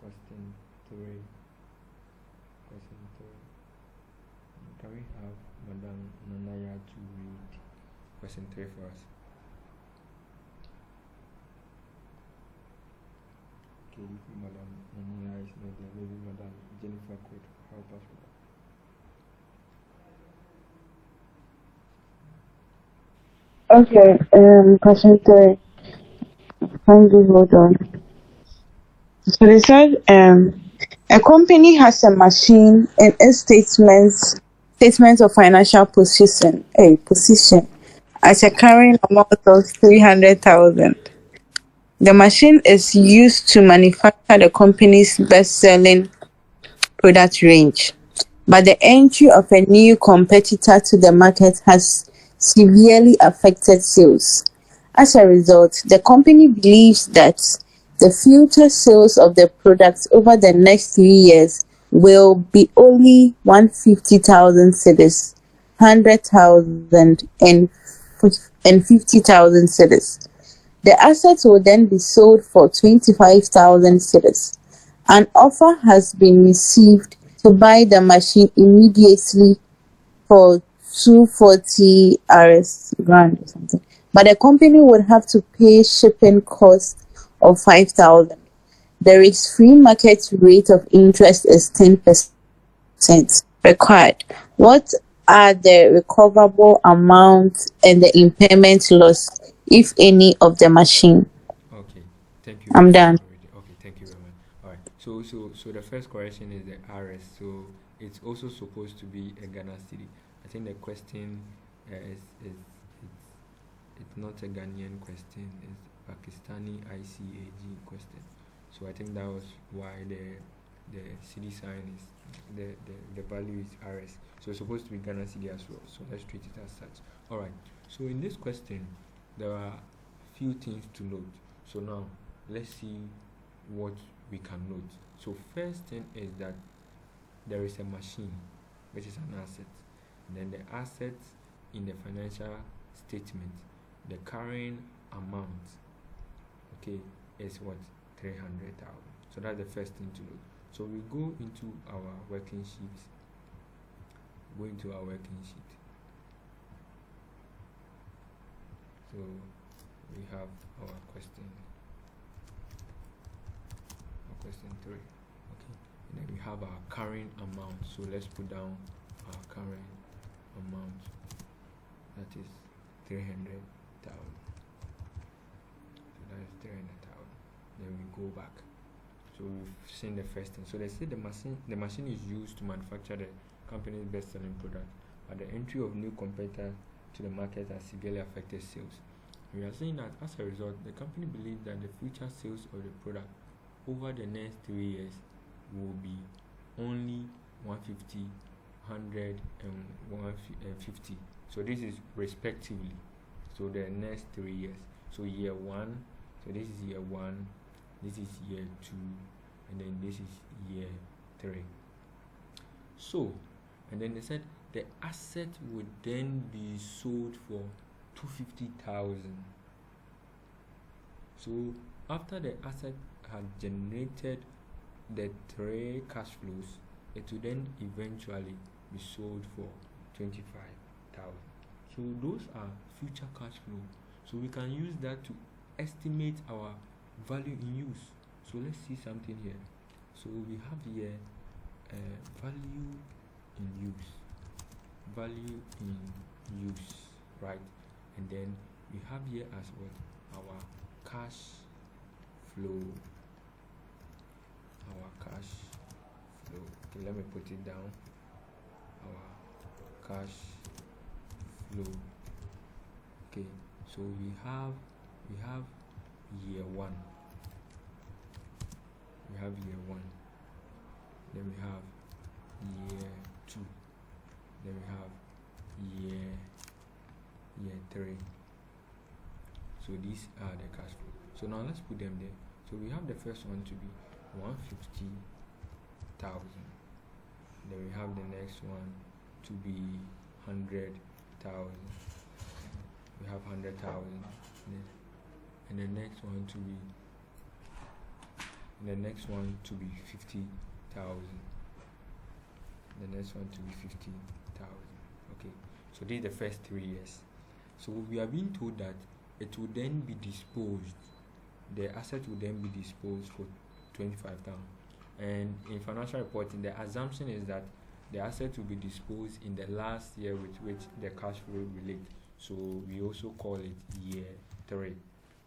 Question 3. Can we have Madam Nanaya to read question 3 for us? Okay, if Madam Nanaya is not there, maybe Madam Jennifer could help us with that. Okay, question 3. Kindly hold on. So they said, a company has a machine in its statement of financial position at a carrying amount of 300,000. The machine is used to manufacture the company's best-selling product range, but the entry of a new competitor to the market has severely affected sales. As a result, the company believes that the future sales of the product over the next 3 years will be only 150,000 cedis, 100,000 and 50,000 cedis. The assets will then be sold for 25,000 cedis. An offer has been received to buy the machine immediately for 240 RS grand or something, but the company would have to pay shipping costs of 5,000. the risk-free market rate of interest is 10% required. What are the recoverable amounts and the impairment loss, if any, of the machine? Okay, thank you very I'm much done. already. Okay, thank you very much. All right. So the first correction is the RS. So it's also supposed to be a Ghana city. I think the question is it's not a Ghanaian question. It's Pakistani ICAG question. So I think that was why the city sign is the value is RS. So it's supposed to be Ghana city as well. So let's treat it as such. All right. So in this question, there are few things to note. So now let's see what we can note. So first thing is that there is a machine which is an asset. And then the asset in the financial statement, the carrying amount, okay, is what? 300,000. So that's the first thing to note. So we go into our working sheet. So we have our question 3. Okay, and then we have our carrying amount. So let's put down our carrying amount, that is 300,000. So that is 300,000. Then we go back. So we've seen the first thing. So they say the machine is used to manufacture the company's best-selling product, but the entry of new competitor to the market has severely affected sales. We are saying that as a result, the company believes that the future sales of the product over the next 3 years will be only 150, 100, and 150. So this is respectively. So the next 3 years. So year 1. So this is year 1. This is year 2, and then this is year 3. So, and then they said the asset would then be sold for 250,000. So after the asset had generated the 3 cash flows, it will then eventually be sold for 25,000. So those are future cash flow. So we can use that to estimate our value in use. So let's see something here. So we have here value in use, right? And then we have here as well our cash flow. Okay, let me put it down. Our cash flow. Okay, so we have year 1. Then we have year 2. Then we have year 3. So these are the cash flow. So now let's put them there. So we have the first one to be 150,000. Then we have the next one to be 100,000. We have 100,000. And the next one to be 50,000. The next one to be 50,000. Okay, so this is the first 3 years. So we are being told that it will then be disposed. The asset will then be disposed for 25,000. And in financial reporting, the assumption is that the asset will be disposed in the last year with which the cash flow relates. So we also call it year 3.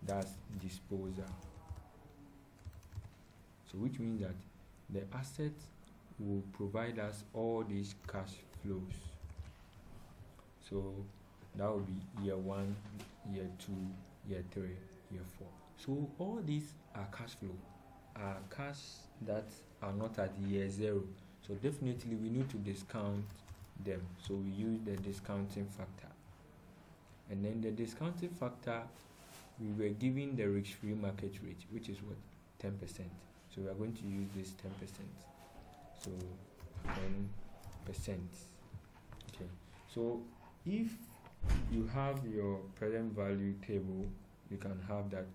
That's disposal. So which means that the asset will provide us all these cash flows. So that will be year 1, year 2, year 3, year 4. So all these are cash flow, are cash that are not at year 0. So definitely we need to discount them. So we use the discounting factor. And then the discounting factor, we were given the risk-free market rate, which is what? 10%. So we are going to use this 10%. So 10%. Okay. So if you have your present value table, you can have that.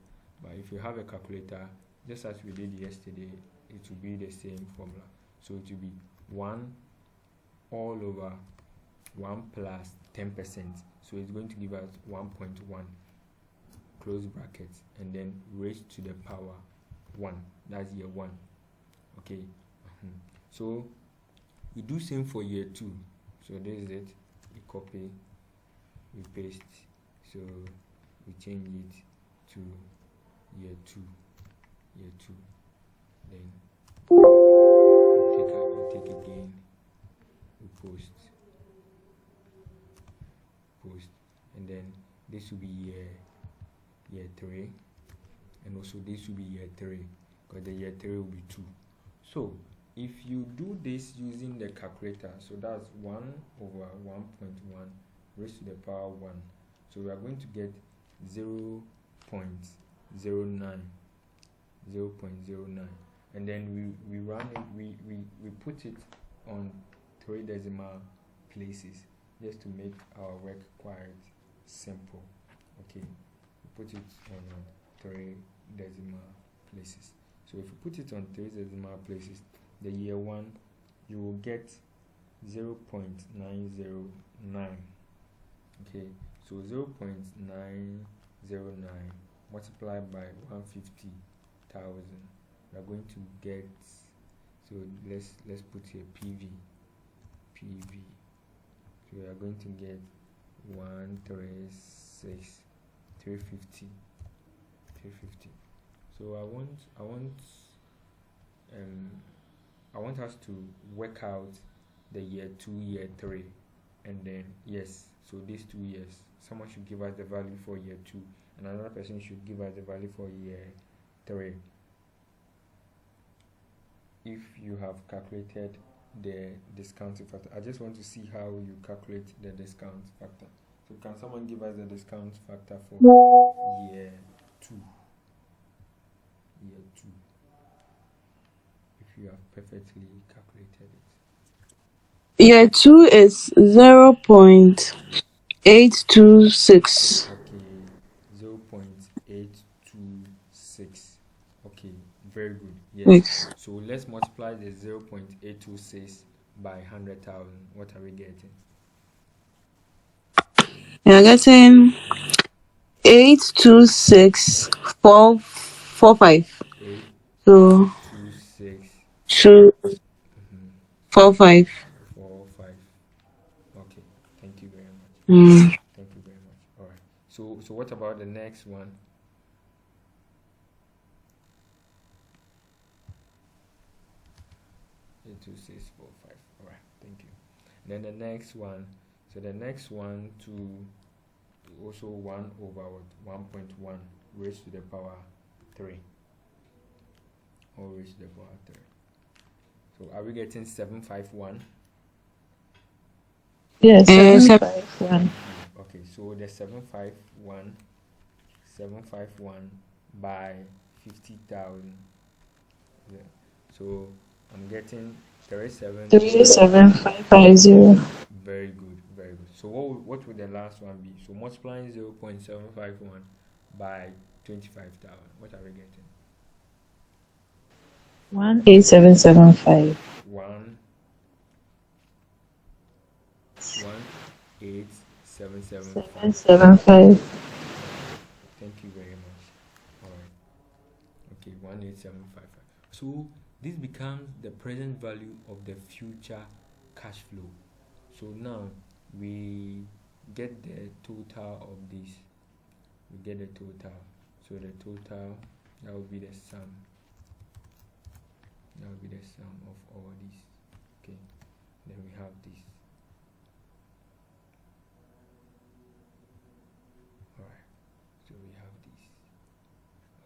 But if you have a calculator, just as we did yesterday, it will be the same formula. So it will be 1 all over 1 plus 10%. So it's going to give us 1.1 close brackets, and then raised to the power 1. That's year 1. Okay. So we do same for year 2. So this is it. We copy, we paste. So we change it to year 2. Year 2. Then we take again. We post, and then this will be year 3, and also this will be year 3, because the year 3 will be 2. So if you do this using the calculator, so that's 1 over 1.1 raised to the power 1. So we are going to get 0.09, and then we run it, we put it on 3 decimal places, just to make our work quite simple. Okay, we put it on 3 decimal places. So if you put it on 3 decimal places, the year 1, you will get 0.909. Okay, so 0.909 multiplied by 150,000, we are going to get, so let's put here PV. So we are going to get 136,350. So I want us to work out the year 2, year 3, and then yes, so these 2 years, someone should give us the value for year 2, and another person should give us the value for year 3. If you have calculated the discounting factor, I just want to see how you calculate the discount factor. So can someone give us the discount factor for year 2? Year 2. If you have perfectly calculated it. Year 2 is 0.826. Okay, 0.826. Okay, very good. Yes. Yes. So let's multiply the 0.826 by 100,000. What are we getting? You're getting 826,445. 826. So 245. 45. Okay, thank you very much. Thank you very much. All right. So what about the next one? Eight, 2, 6, 4, 5. All right, thank you. Then the next one. So the next one to also 1 over 1.1 raised to the power 3. Or raised to the power 3. So are we getting 751? Yes, 751. Okay, so the 751 by 50,000. Yeah. So I'm getting 37550. Very good, very good. So what would the last one be? So multiplying 0.751 by 25,000. What are we getting? 18775. 18775. 775. Thank you very much. All right. Okay, 18755. So this becomes the present value of the future cash flow. So now we get the total of this. We get the total. So the total, that will be the sum. That will be the sum of all these. Okay. Then we have this. Alright. So we have this.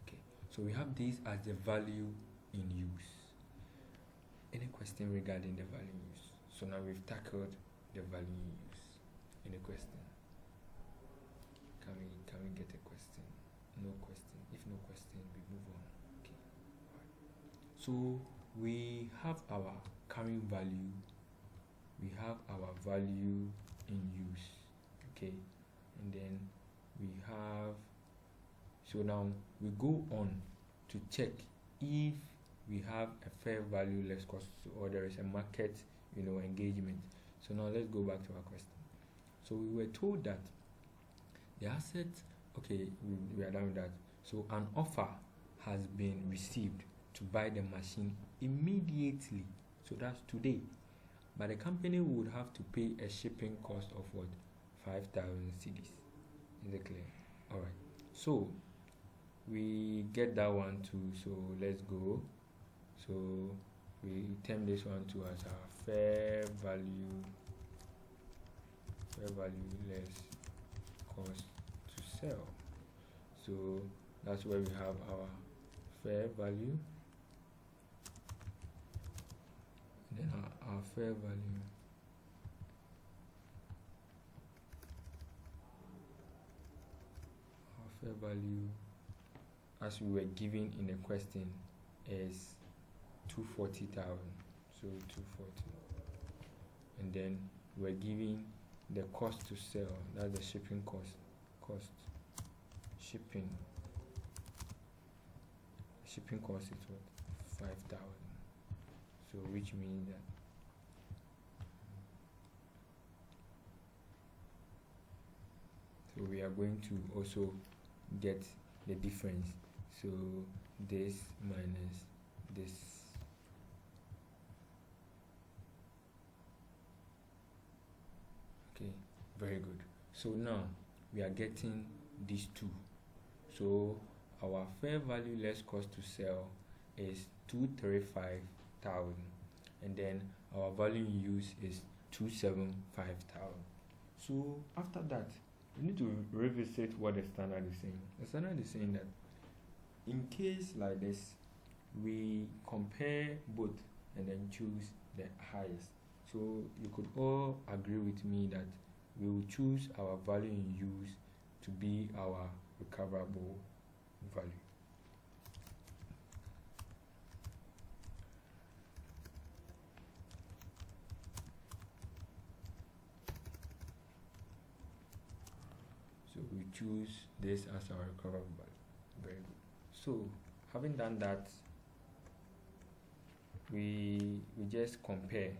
Okay. So we have this as the value in use. Any question regarding the value in use? So now we've tackled the value in use. Any question? Can we get a question? No question. If no question, we move on. Okay. Right. So we have our current value. We have our value in use. Okay. And then we have. So now we go on to check if we have a fair value less cost, or there is a market, engagement. So now let's go back to our question. So we were told that the asset, okay, we are done with that. So an offer has been received to buy the machine immediately, so that's today, but the company would have to pay a shipping cost of what? 5,000 cedis. Is it clear? All right, so we get that one too. So let's go. So we term this one too as our fair value less cost to sell. So that's where we have our fair value, then our fair value as we were given in the question is 240,000. So 240, and then we're giving the cost to sell, that's the shipping cost. Shipping cost is what? 5,000. So which means that we are going to also get the difference. So this minus this. Okay, very good. So now we are getting these two. So our fair value less cost to sell is 235,000, and then our value in use is 275,000. So after that, we need to revisit what the standard is saying. The standard is saying that in case like this, we compare both and then choose the highest. So you could all agree with me that we will choose our value in use to be our recoverable value. So we choose this as our recoverable value. Very good. So having done that, we just compare.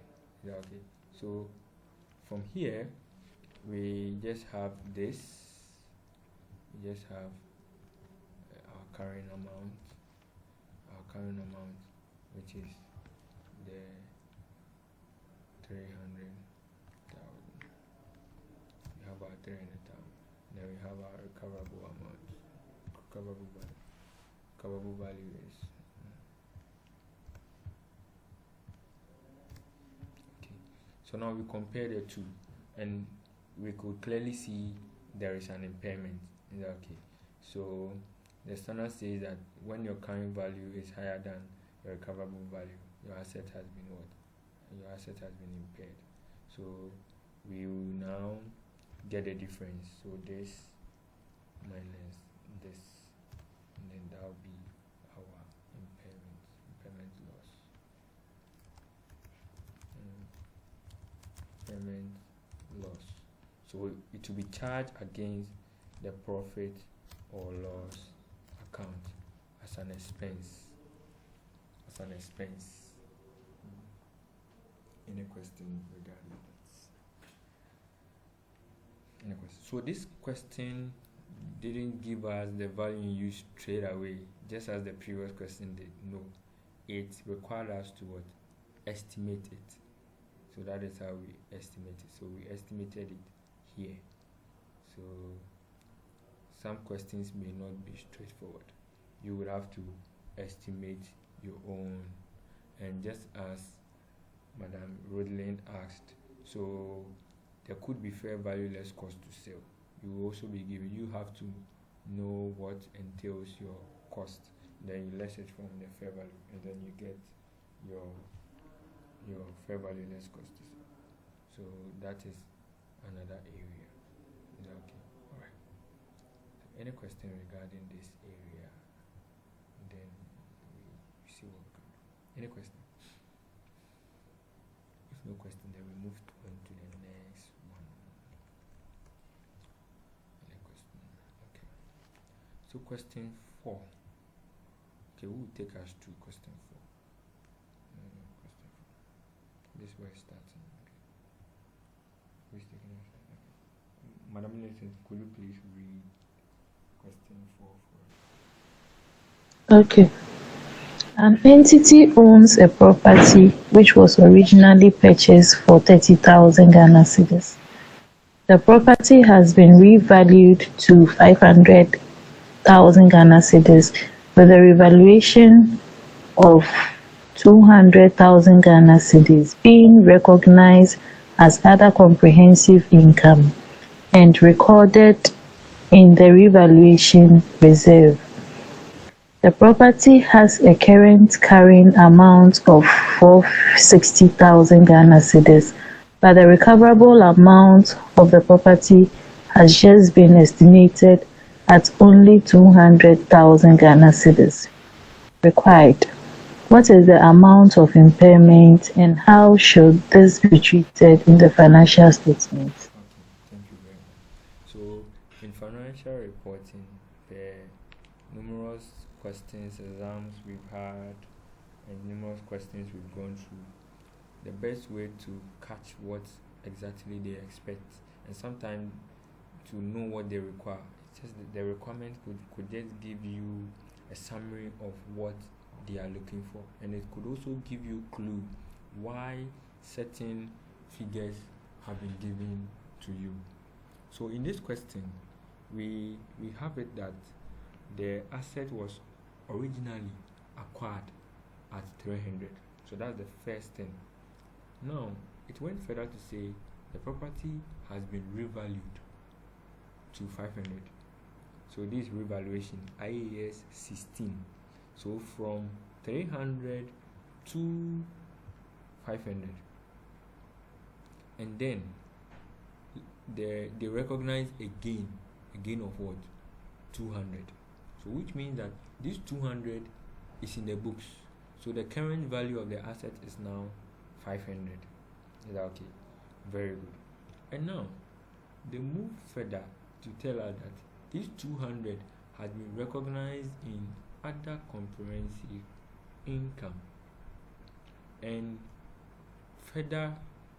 Okay, so from here we just have this, we just have our current amount, which is the 300,000. We have our 300,000. Then we have our recoverable amount. Recoverable value is okay. So now we compare the two, and we could clearly see there is an impairment. Is that okay? So the standard says that when your current value is higher than your recoverable value, your asset has been what? Your asset has been impaired. So we will now get the difference. So this minus this, and then that will be our impairment loss. Impairment loss. So it will be charged against the profit or loss account as an expense. Any question regarding that? Any question? So this question didn't give us the value in use straight away, just as the previous question did. No, it required us to what? Estimate it. So that is how we estimate it. So we estimated it here. So some questions may not be straightforward. You would have to estimate your own, and just as Madam Rodlin asked, so there could be fair value less cost to sell. You will also be given, you have to know what entails your cost, then you less it from the fair value, and then you get your fair value less cost to sell. So that is another area. Is that okay? Alright. So any question regarding this area, then we see what we can do. Any question? If no question, then we move on to the next one. Any question? Okay. So question 4. Okay, who will take us to question 4? Question 4. This is where it's starting. Okay. Who is taking us? Okay. Madam Millicent, could you please read question 4 for us? Okay. An entity owns a property which was originally purchased for 30,000 Ghana cedis. The property has been revalued to 500,000 Ghana cedis with a revaluation of 200,000 Ghana cedis being recognized as other comprehensive income and recorded in the revaluation reserve. The property has a current carrying amount of 460,000 Ghana cedis, but the recoverable amount of the property has just been estimated at only 200,000 Ghana cedis required. What is the amount of impairment and how should this be treated in the financial statements? Okay, thank you very much. So, in financial reporting, there are numerous questions, exams we've had, and numerous questions we've gone through. The best way to catch what exactly they expect, and sometimes to know what they require, it's just the requirement could just give you a summary of what they are looking for, and it could also give you clue why certain figures have been given to you. So in this question, we have it that the asset was originally acquired at 300. So that's the first thing. Now it went further to say the property has been revalued to 500. So this revaluation IAS 16. So from 300 to 500, and then they recognize a gain of what? 200. So which means that this 200 is in the books. So the current value of the asset is now 500. Is that okay? Very good. And now they move further to tell us that this 200 has been recognized in other comprehensive income, and further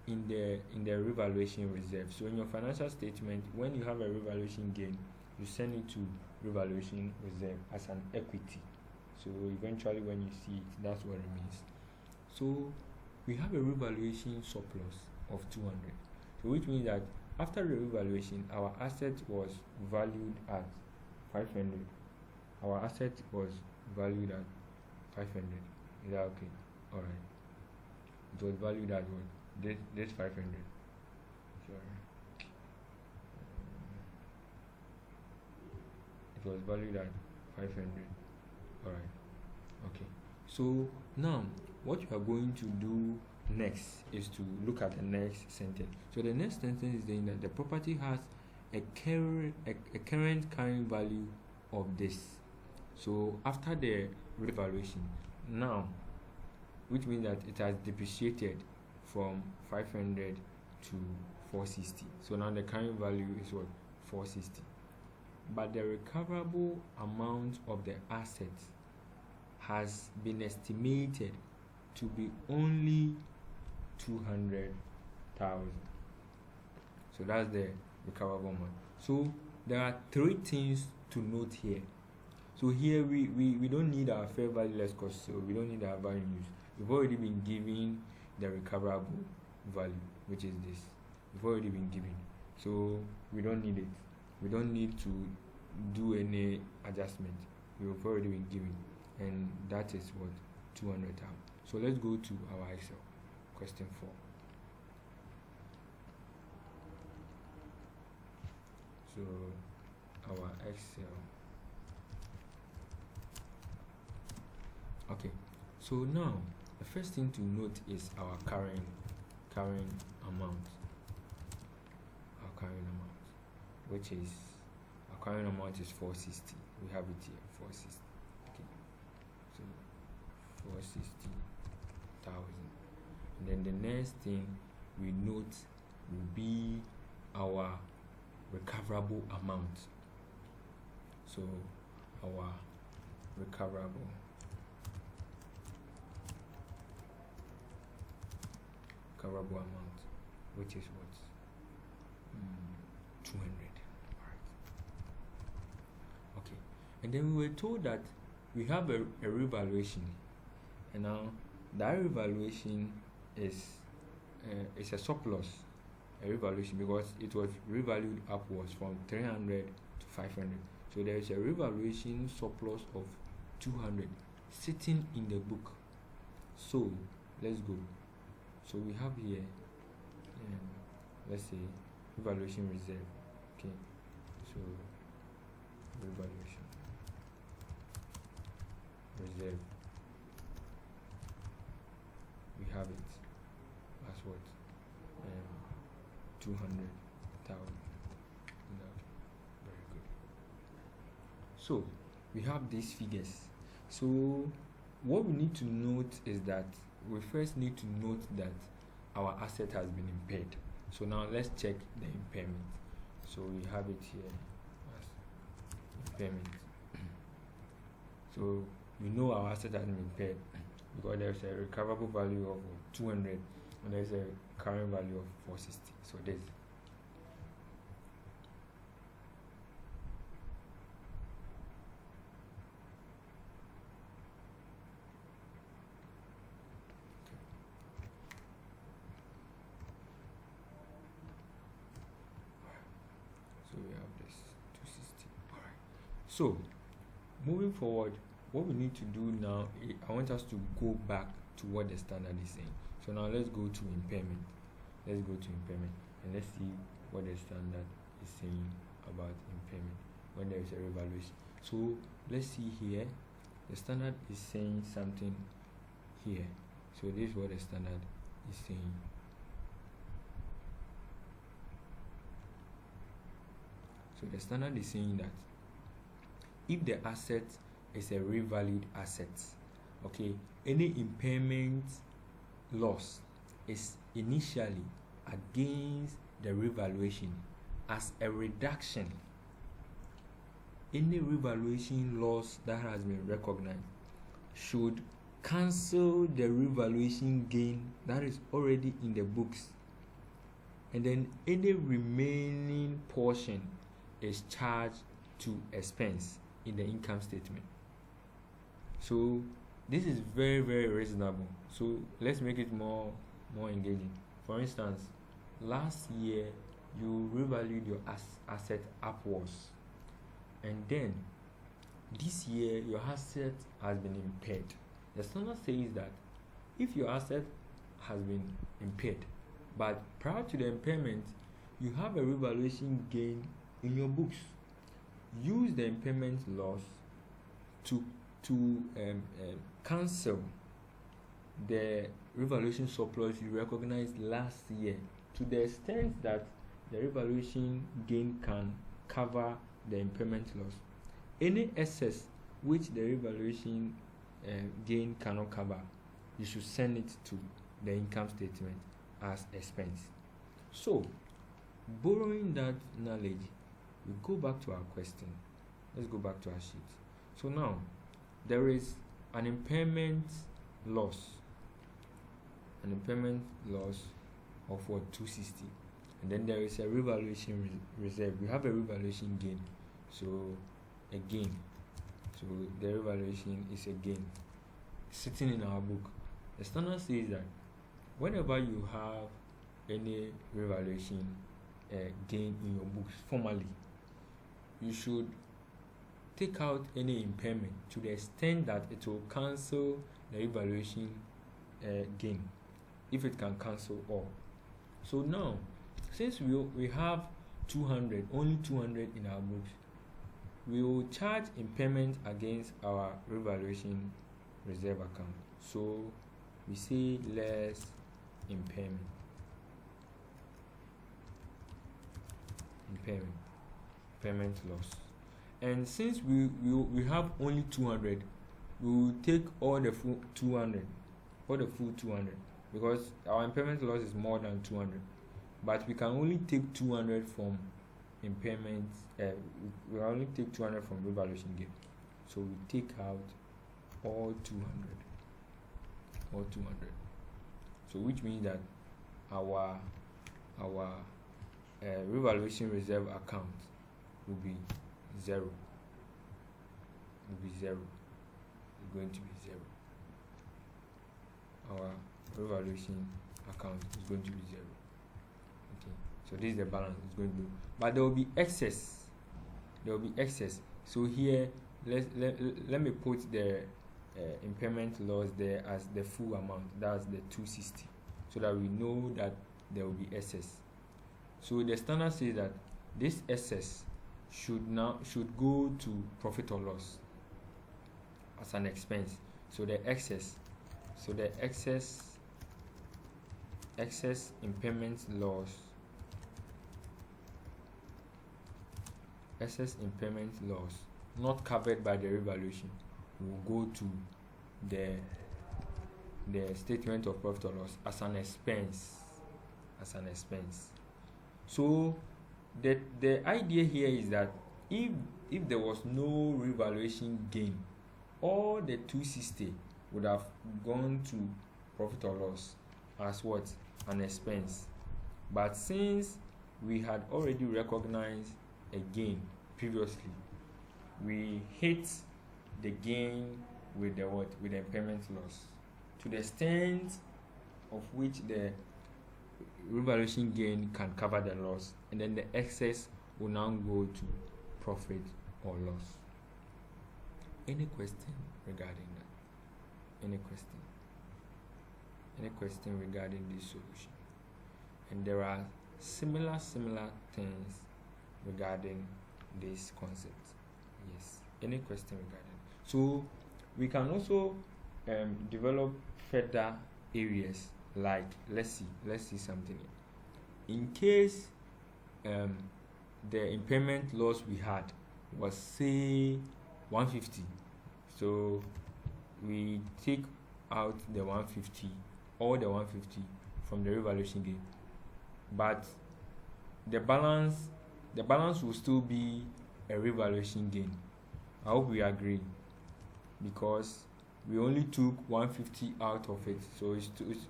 in the revaluation reserve. So in your financial statement, when you have a revaluation gain, you send it to revaluation reserve as an equity. So eventually when you see it, that's what it means. So we have a revaluation surplus of 200. So which means that after the revaluation, our asset was valued at 500. Our asset was valued at 500. Is that okay? Alright. It was valued at what? This 500. Sorry. It was valued at 500. Alright. Okay. So now what you are going to do next is to look at the next sentence. So the next sentence is saying that the property has a current carrying value of this. So after the revaluation, now, which means that it has depreciated from 500 to 460. So now the carrying value is what? 460. But the recoverable amount of the asset has been estimated to be only 200,000. So that's the recoverable amount. So there are three things to note here. So here we don't need our fair value less cost, so we don't need our value use. We've already been given the recoverable value, which is this. We've already been given. So we don't need it. We don't need to do any adjustment. We've already been given. And that is what? 200,000. So let's go to our Excel. Question 4. So our Excel. Okay, so now the first thing to note is our carrying amount. Our carrying amount, which is our carrying amount is 460. We have it here, 460. Okay, so 460,000. And then the next thing we note will be our recoverable amount. So our recoverable amount, which is what? 200. Alright. Okay. And then we were told that we have a revaluation, and now that revaluation is it's a surplus, a revaluation, because it was revalued upwards from 300 to 500. So there is a revaluation surplus of 200 sitting in the book. So let's go. So we have here, let's say revaluation reserve. Okay, so revaluation reserve, we have it as what, 200,000. Very good. So we have these figures. So what we need to note is that we first need to note that our asset has been impaired. So now let's check the impairment. So we have it here as impairment. So we know our asset has been impaired because there's a recoverable value of 200 and there's a current value of 460. So this. So we have this 260. All right. So moving forward, what we need to do now, I want us to go back to what the standard is saying. So now let's go to impairment. Let's go to impairment and let's see what the standard is saying about impairment when there is a revaluation. So let's see here, the standard is saying something here. So this is what the standard is saying. So the standard is saying that if the asset is a revalued asset, okay, any impairment loss is initially against the revaluation as a reduction. Any revaluation loss that has been recognized should cancel the revaluation gain that is already in the books, and then any remaining portion is charged to expense in the income statement. So this is very, very reasonable. So let's make it more engaging. For instance, last year you revalued your asset upwards, and then this year your asset has been impaired. The standard says that if your asset has been impaired, but prior to the impairment you have a revaluation gain in your books, use the impairment loss to cancel the revaluation surplus you recognized last year, to the extent that the revaluation gain can cover the impairment loss. Any excess which the revaluation gain cannot cover, you should send it to the income statement as expense. So borrowing that knowledge, we go back to our question. Let's go back to our sheet. So now there is an impairment loss of what, 260, and then there is a revaluation reserve. We have a revaluation gain, so a gain. So the revaluation is a gain sitting in our book. The standard says that whenever you have any revaluation gain in your books formally, you should take out any impairment to the extent that it will cancel the revaluation gain, if it can cancel all. So now, since we have 200, only 200 in our books, we will charge impairment against our revaluation reserve account. So we say less impairment loss. And since we have only 200, we will take all the full 200, because our impairment loss is more than 200, but we can only take 200 from impairment. We only take 200 from revaluation gain. So we take out all 200. So which means that our revaluation reserve account will be zero. is going to be 0. Our revaluation account is going to be 0. Okay, so this is the balance. It's going to be, but there will be excess. There will be excess. So here, let me put the impairment loss there as the full amount. That's the 260, so that we know that there will be excess. So the standard says that this excess should go to profit or loss as an expense. So the excess impairment loss not covered by the revaluation will go to the statement of profit or loss as an expense. So the idea here is that if there was no revaluation gain, all the 260 would have gone to profit or loss as what? An expense. But since we had already recognized a gain previously, we hit the gain with the what? With the impairment loss, to the extent of which the revaluation gain can cover the loss, and then the excess will now go to profit or loss. Any question regarding that? Any question regarding this solution? And there are similar things regarding this concept. Yes. Any question regarding? So we can also develop further areas, like let's see something. In case the impairment loss we had was, say, 150, so we take out the 150, all the 150 from the revaluation gain, but the balance will still be a revaluation gain. I hope we agree, because we only took 150 out of it, so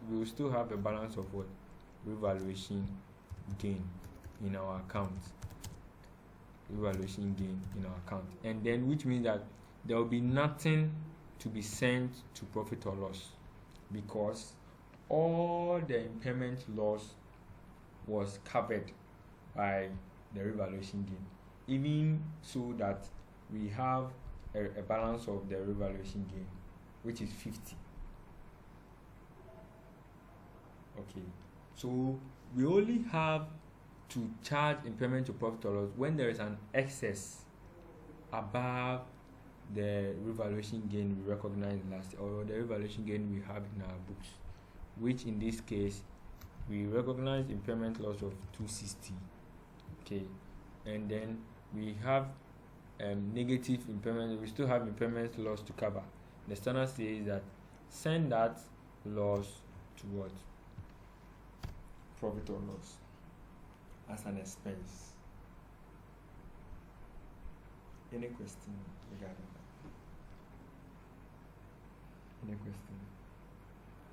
we will still have a balance of what? Revaluation gain in our account. And then, which means that there will be nothing to be sent to profit or loss, because all the impairment loss was covered by the revaluation gain, even so that we have a balance of the revaluation gain, which is 50. Okay, so we only have to charge impairment to profit or loss when there is an excess above the revaluation gain we recognized last, or the revaluation gain we have in our books, which in this case we recognize impairment loss of 260. Okay, and then we have negative impairment. We still have impairment loss to cover. The standard says that send that loss to what? Profit or loss as an expense. Any question regarding that? Any question?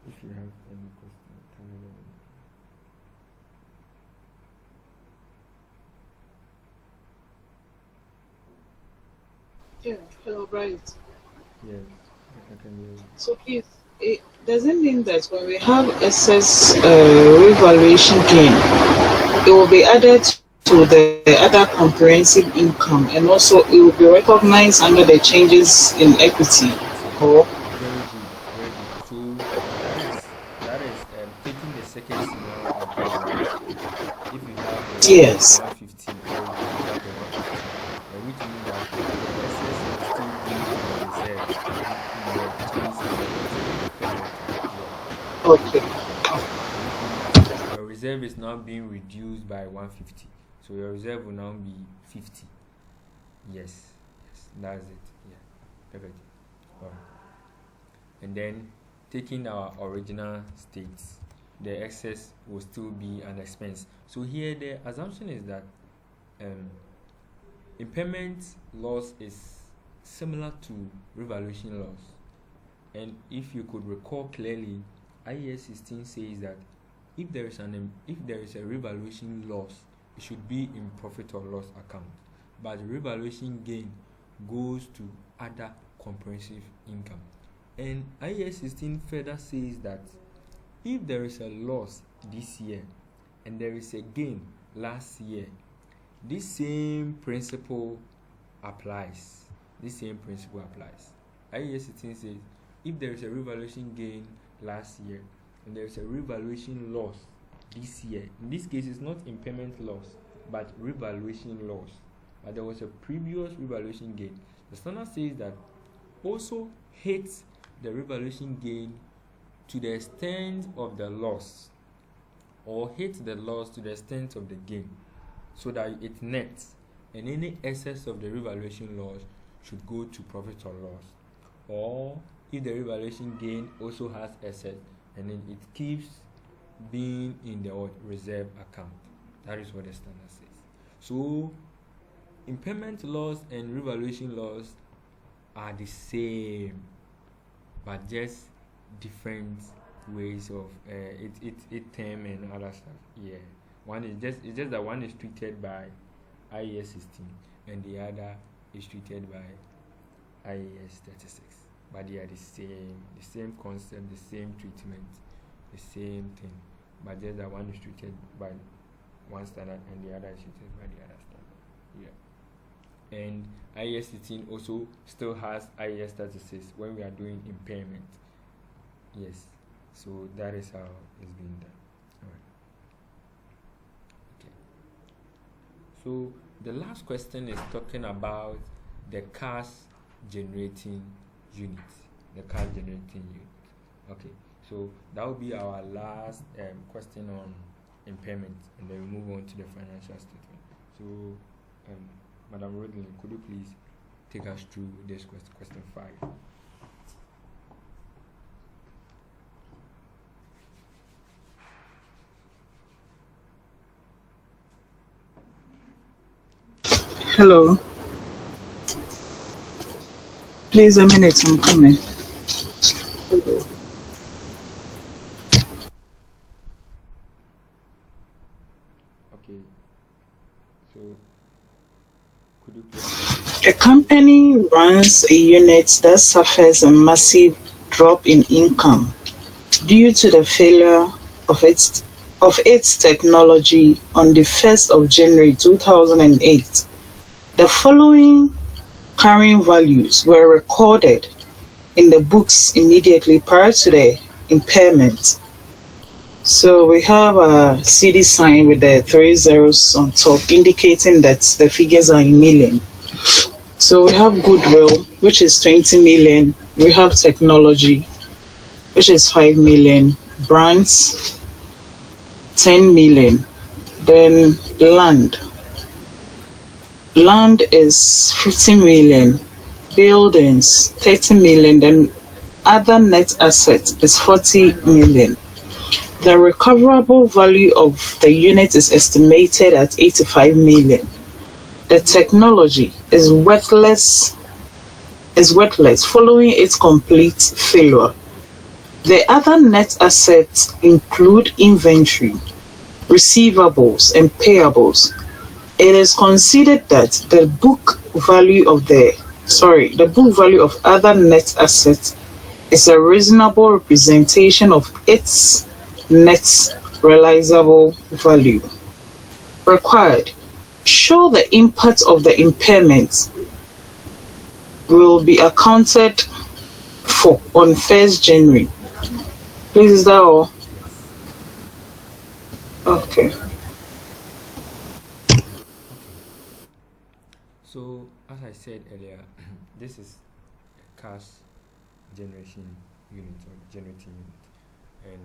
If you have any question, tell me. Yeah, hello, right. Yes, I can hear you. So please, does it mean that when we have excess revaluation gain, it will be added to the other comprehensive income, and also it will be recognized under the changes in equity? Or Very good, very good. So that is taking the second scenario again, right? If you have the yes. 150, very good. If you have the 150, which means that the excess will still be in the reserve in the change in equity. Correct. Yeah. Okay. Yes. So which means that your reserve is now being reduced by 150. So your reserve will now be 50. Yes. That's it. Yeah. Perfect. All right. And then taking our original states, the excess will still be an expense. So here the assumption is that impairment loss is similar to revaluation loss. And if you could recall clearly, IAS 16 says that if there is a revaluation loss, it should be in profit or loss account, but the revaluation gain goes to other comprehensive income. And IAS 16 further says that if there is a loss this year and there is a gain last year, this same principle applies. IAS 16 says if there is a revaluation gain last year and there is a revaluation loss this year, in this case it's not impairment loss but revaluation loss, but there was a previous revaluation gain, the standard says that also hits the revaluation gain to the extent of the loss, or hits the loss to the extent of the gain, so that it nets, and any excess of the revaluation loss should go to profit or loss. Or if the revaluation gain also has excess, and then it keeps being in the reserve account. That is what the standard says. So impairment loss and revaluation loss are the same, but just different ways of it term and other stuff. Yeah, one is just that one is treated by IAS 16 and the other is treated by IAS 36, but they are the same concept, the same treatment, the same thing, but just that one is treated by one standard and the other is treated by the other standard. Yeah. And IAS 16 also still has IAS 36 when we are doing impairment. Yes, so that is how it's being done. Alright. Okay. So the last question is talking about the cash generating unit. Okay, so that will be our last question on impairment, and then we move on to the financial statement. So Madam Rodlin, could you please take us through this question 5? Hello. Please, a minute, I'm coming. Okay. So could you please? A company runs a unit that suffers a massive drop in income due to the failure of its technology on the 1st of January 2008. The following carrying values were recorded in the books immediately prior to the impairment. So we have a CD sign with the 3 zeros on top indicating that the figures are in million. So we have goodwill, which is 20 million. We have technology, which is 5 million. Brands, 10 million. Then land. Land is 50 million. Buildings, 30 million. Then other net assets is 40 million. The recoverable value of the unit is estimated at 85 million. The technology is worthless following its complete failure. The other net assets include inventory, receivables, and payables. It is considered that the book value of other net assets is a reasonable representation of its net realizable value. Required: show the impact of the impairment will be accounted for on 1st January. Please, is that all? Okay. So as I said earlier, this is a cash generation unit or generating unit, and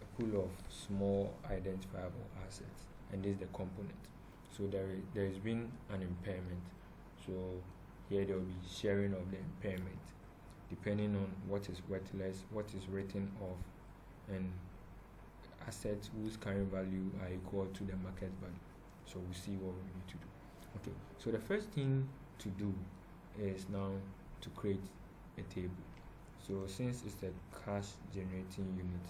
a pool of small identifiable assets, and this is the component. So there has been an impairment. So here there will be sharing of the impairment depending on what is worthless, what is written off, and assets whose carrying value are equal to the market value. So we'll see what we need to do. Okay, so the first thing to do is now to create a table. So since it's a cash generating unit,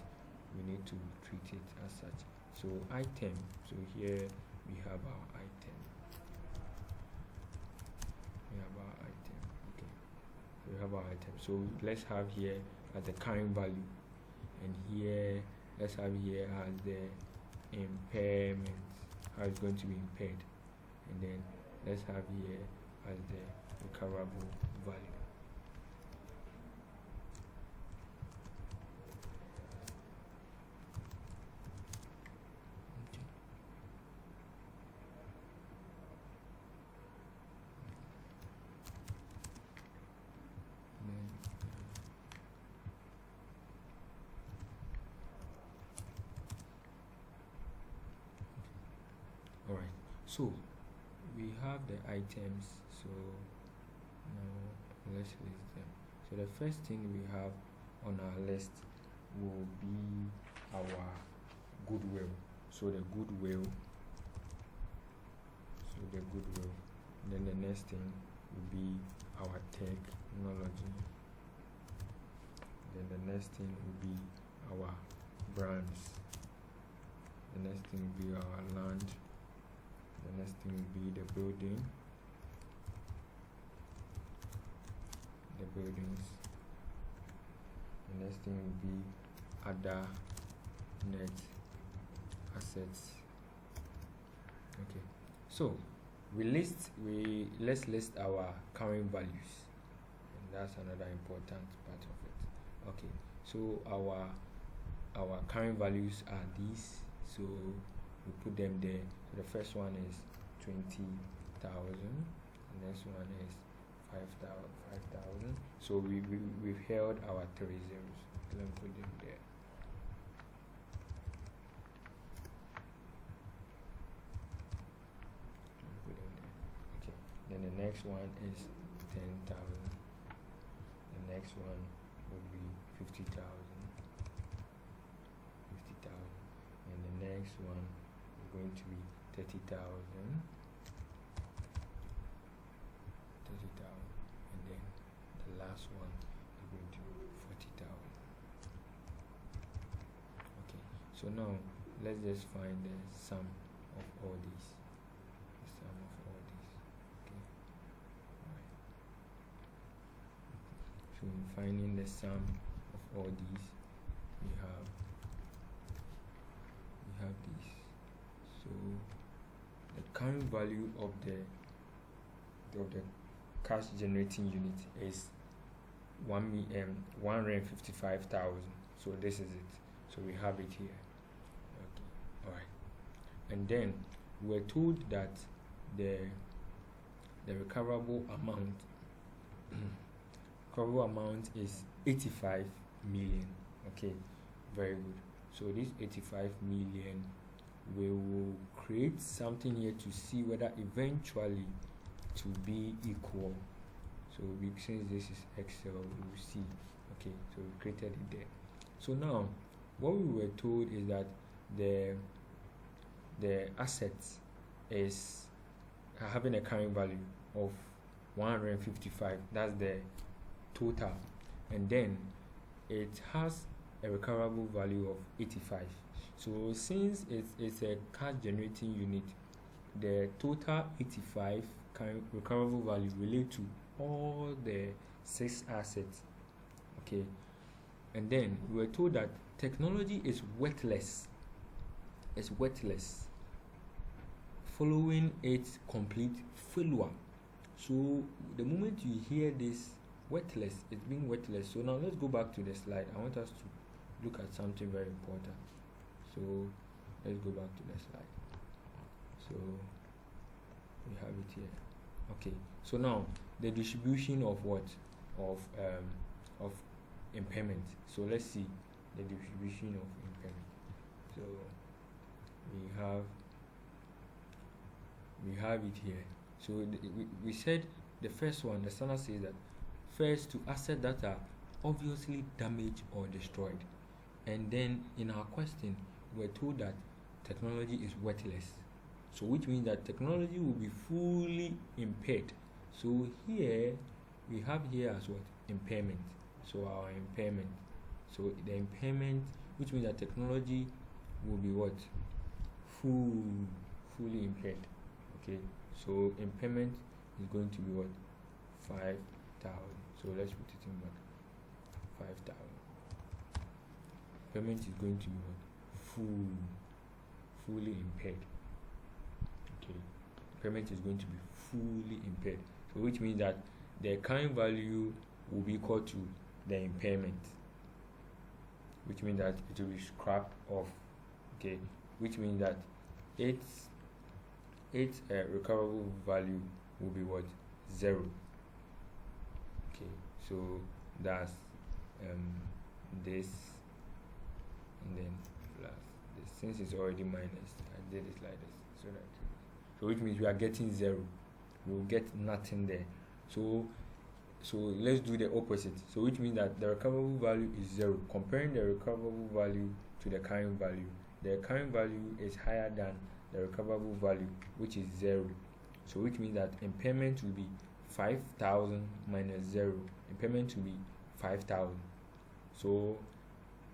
we need to treat it as such. So item, so here we have our item. Okay, so So we have our item. So let's have here as the carrying value, and here let's have here as the impairment, how it's going to be impaired, and then let's have here as the recoverable value. Alright, so we have the items, so now let's list them. So the first thing we have on our list will be our goodwill. So the goodwill, then the next thing will be our technology, then the next thing will be our brands, the next thing will be our land, the next thing will be the buildings, the next thing will be other net assets. Okay, so let's list our current values, and that's another important part of it. Okay, so our current values are these, so we put them there. So the first one is 20,000, the next one is 5,000. So we've held our 3 zeros. Let me put them there. Okay, then the next one is 10,000, the next one will be 50,000, and the next one is going to be 30,000, and then the last one is going to be 40,000. Okay, so now let's just find the sum of all these. Okay, alright. So in finding the sum of all these, we have these. So the current value of the cash generating unit is 155,000. So this is it. So we have it here. Okay, all right. And then we're told that the recoverable amount is 85 million. Okay, very good. So this 85 million, we will create something here to see whether eventually to be equal. So since this is Excel, we will see. Okay, so we created it there. So now what we were told is that the assets is having a current value of 155. That's the total, and then it has a recoverable value of 85. So since it's a cash generating unit, the total 85 recoverable value relate to all the 6 assets. Okay, and then we were told that technology is worthless. It's worthless following its complete failure. So the moment you hear this worthless, it's being worthless. So now let's go back to the slide. I want us to look at something very important. So let's go back to the slide. So we have it here. Okay, so now the distribution of what of impairment. So let's see the distribution of impairment. So we have it here. So we said the first one, the standard says that first to assets that are obviously damaged or destroyed, and then in our question we're told that technology is worthless, so which means that technology will be fully impaired. So here we have here as what? Impairment. So our impairment, so the impairment, which means that technology will be what? Fully impaired. Okay, so impairment is going to be what? 5,000. So let's put it in back. 5,000. Payment is going to be what? Fully impaired. Okay. Payment is going to be fully impaired. So which means that the current value will be equal to the impairment. Which means that it will be scrapped off. Okay. Which means that its recoverable value will be what? 0. Okay. So that's this, and then plus this. Since it's already minus, I did it like this, so which means we are getting 0. We will get nothing there. So let's do the opposite. So which means that the recoverable value is 0. Comparing the recoverable value to the current value, the current value is higher than the recoverable value, which is 0. So which means that impairment will be 5,000 minus 0. Impairment will be 5,000. So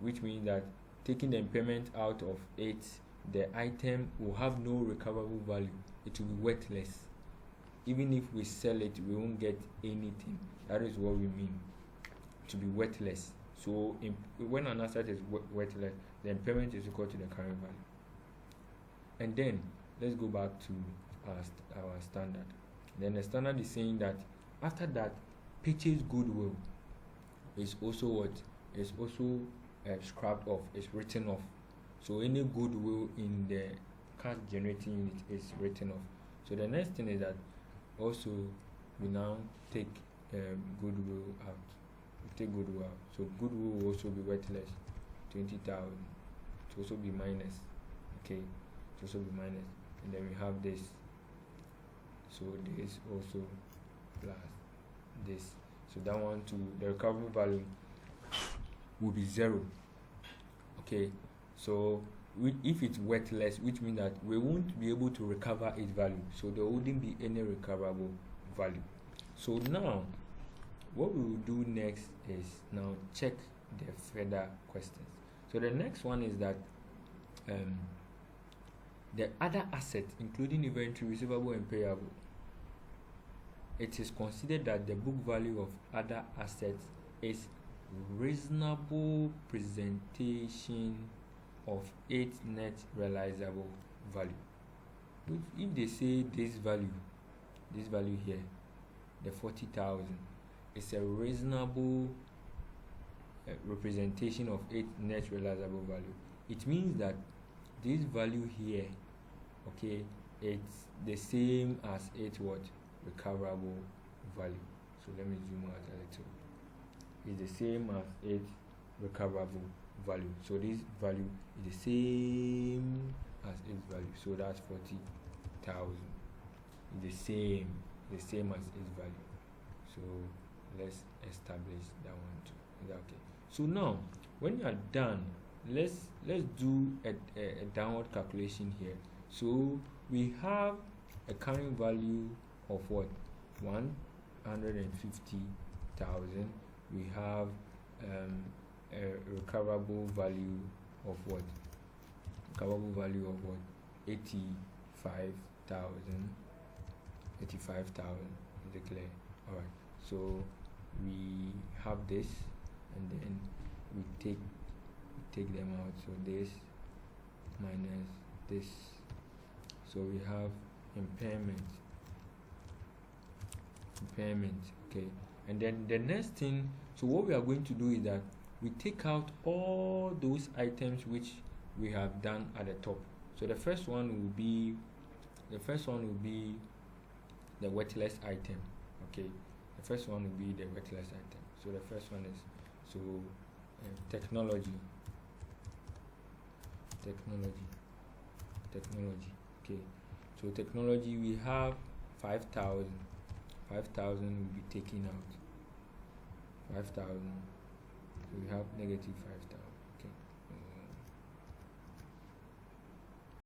which means that taking the impairment out of it, the item will have no recoverable value. It will be worthless. Even if we sell it, we won't get anything. That is what we mean, to be worthless. So when an asset is worthless, the impairment is equal to the current value. And then let's go back to our standard. Then the standard is saying that after that, purchase goodwill is also what? Is also scrapped off, is written off. So any goodwill in the cash generating unit is written off. So the next thing is that also we now take goodwill out. We take goodwill out. So goodwill will also be worthless, 20,000. To also be minus. Okay, to also be minus. And then we have this. So this also plus this. So that one too, the recoverable value will be 0. Okay, so if it's worthless, which means that we won't be able to recover its value, so there wouldn't be any recoverable value. So now what we will do next is now check the further questions. So the next one is that the other assets, including inventory, receivable and payable, it is considered that the book value of other assets is reasonable presentation of its net realizable value. If they say this value here, the 40,000, is a reasonable representation of its net realizable value, it means that this value here, okay, it's the same as its what? Recoverable value. So let me zoom out a little. It's the same as its recoverable value. So this value is the same as its value. So that's 40,000. It's the same as its value. So let's establish that one too. Is that okay? So now when you are done, let's do a downward calculation here. So we have a current value of what? 150,000. We have a recoverable value of what? 85,000. Is it clear? Alright, so we have this, and then we take them out. So this minus this. So we have impairment. Okay, and then the next thing, so what we are going to do is that we take out all those items which we have done at the top. So the first one will be the worthless item. Okay, the first one will be the worthless item. So the first one is technology. Okay, so technology, we have 5,000 will be taken out. 5,000, so we have negative 5,000.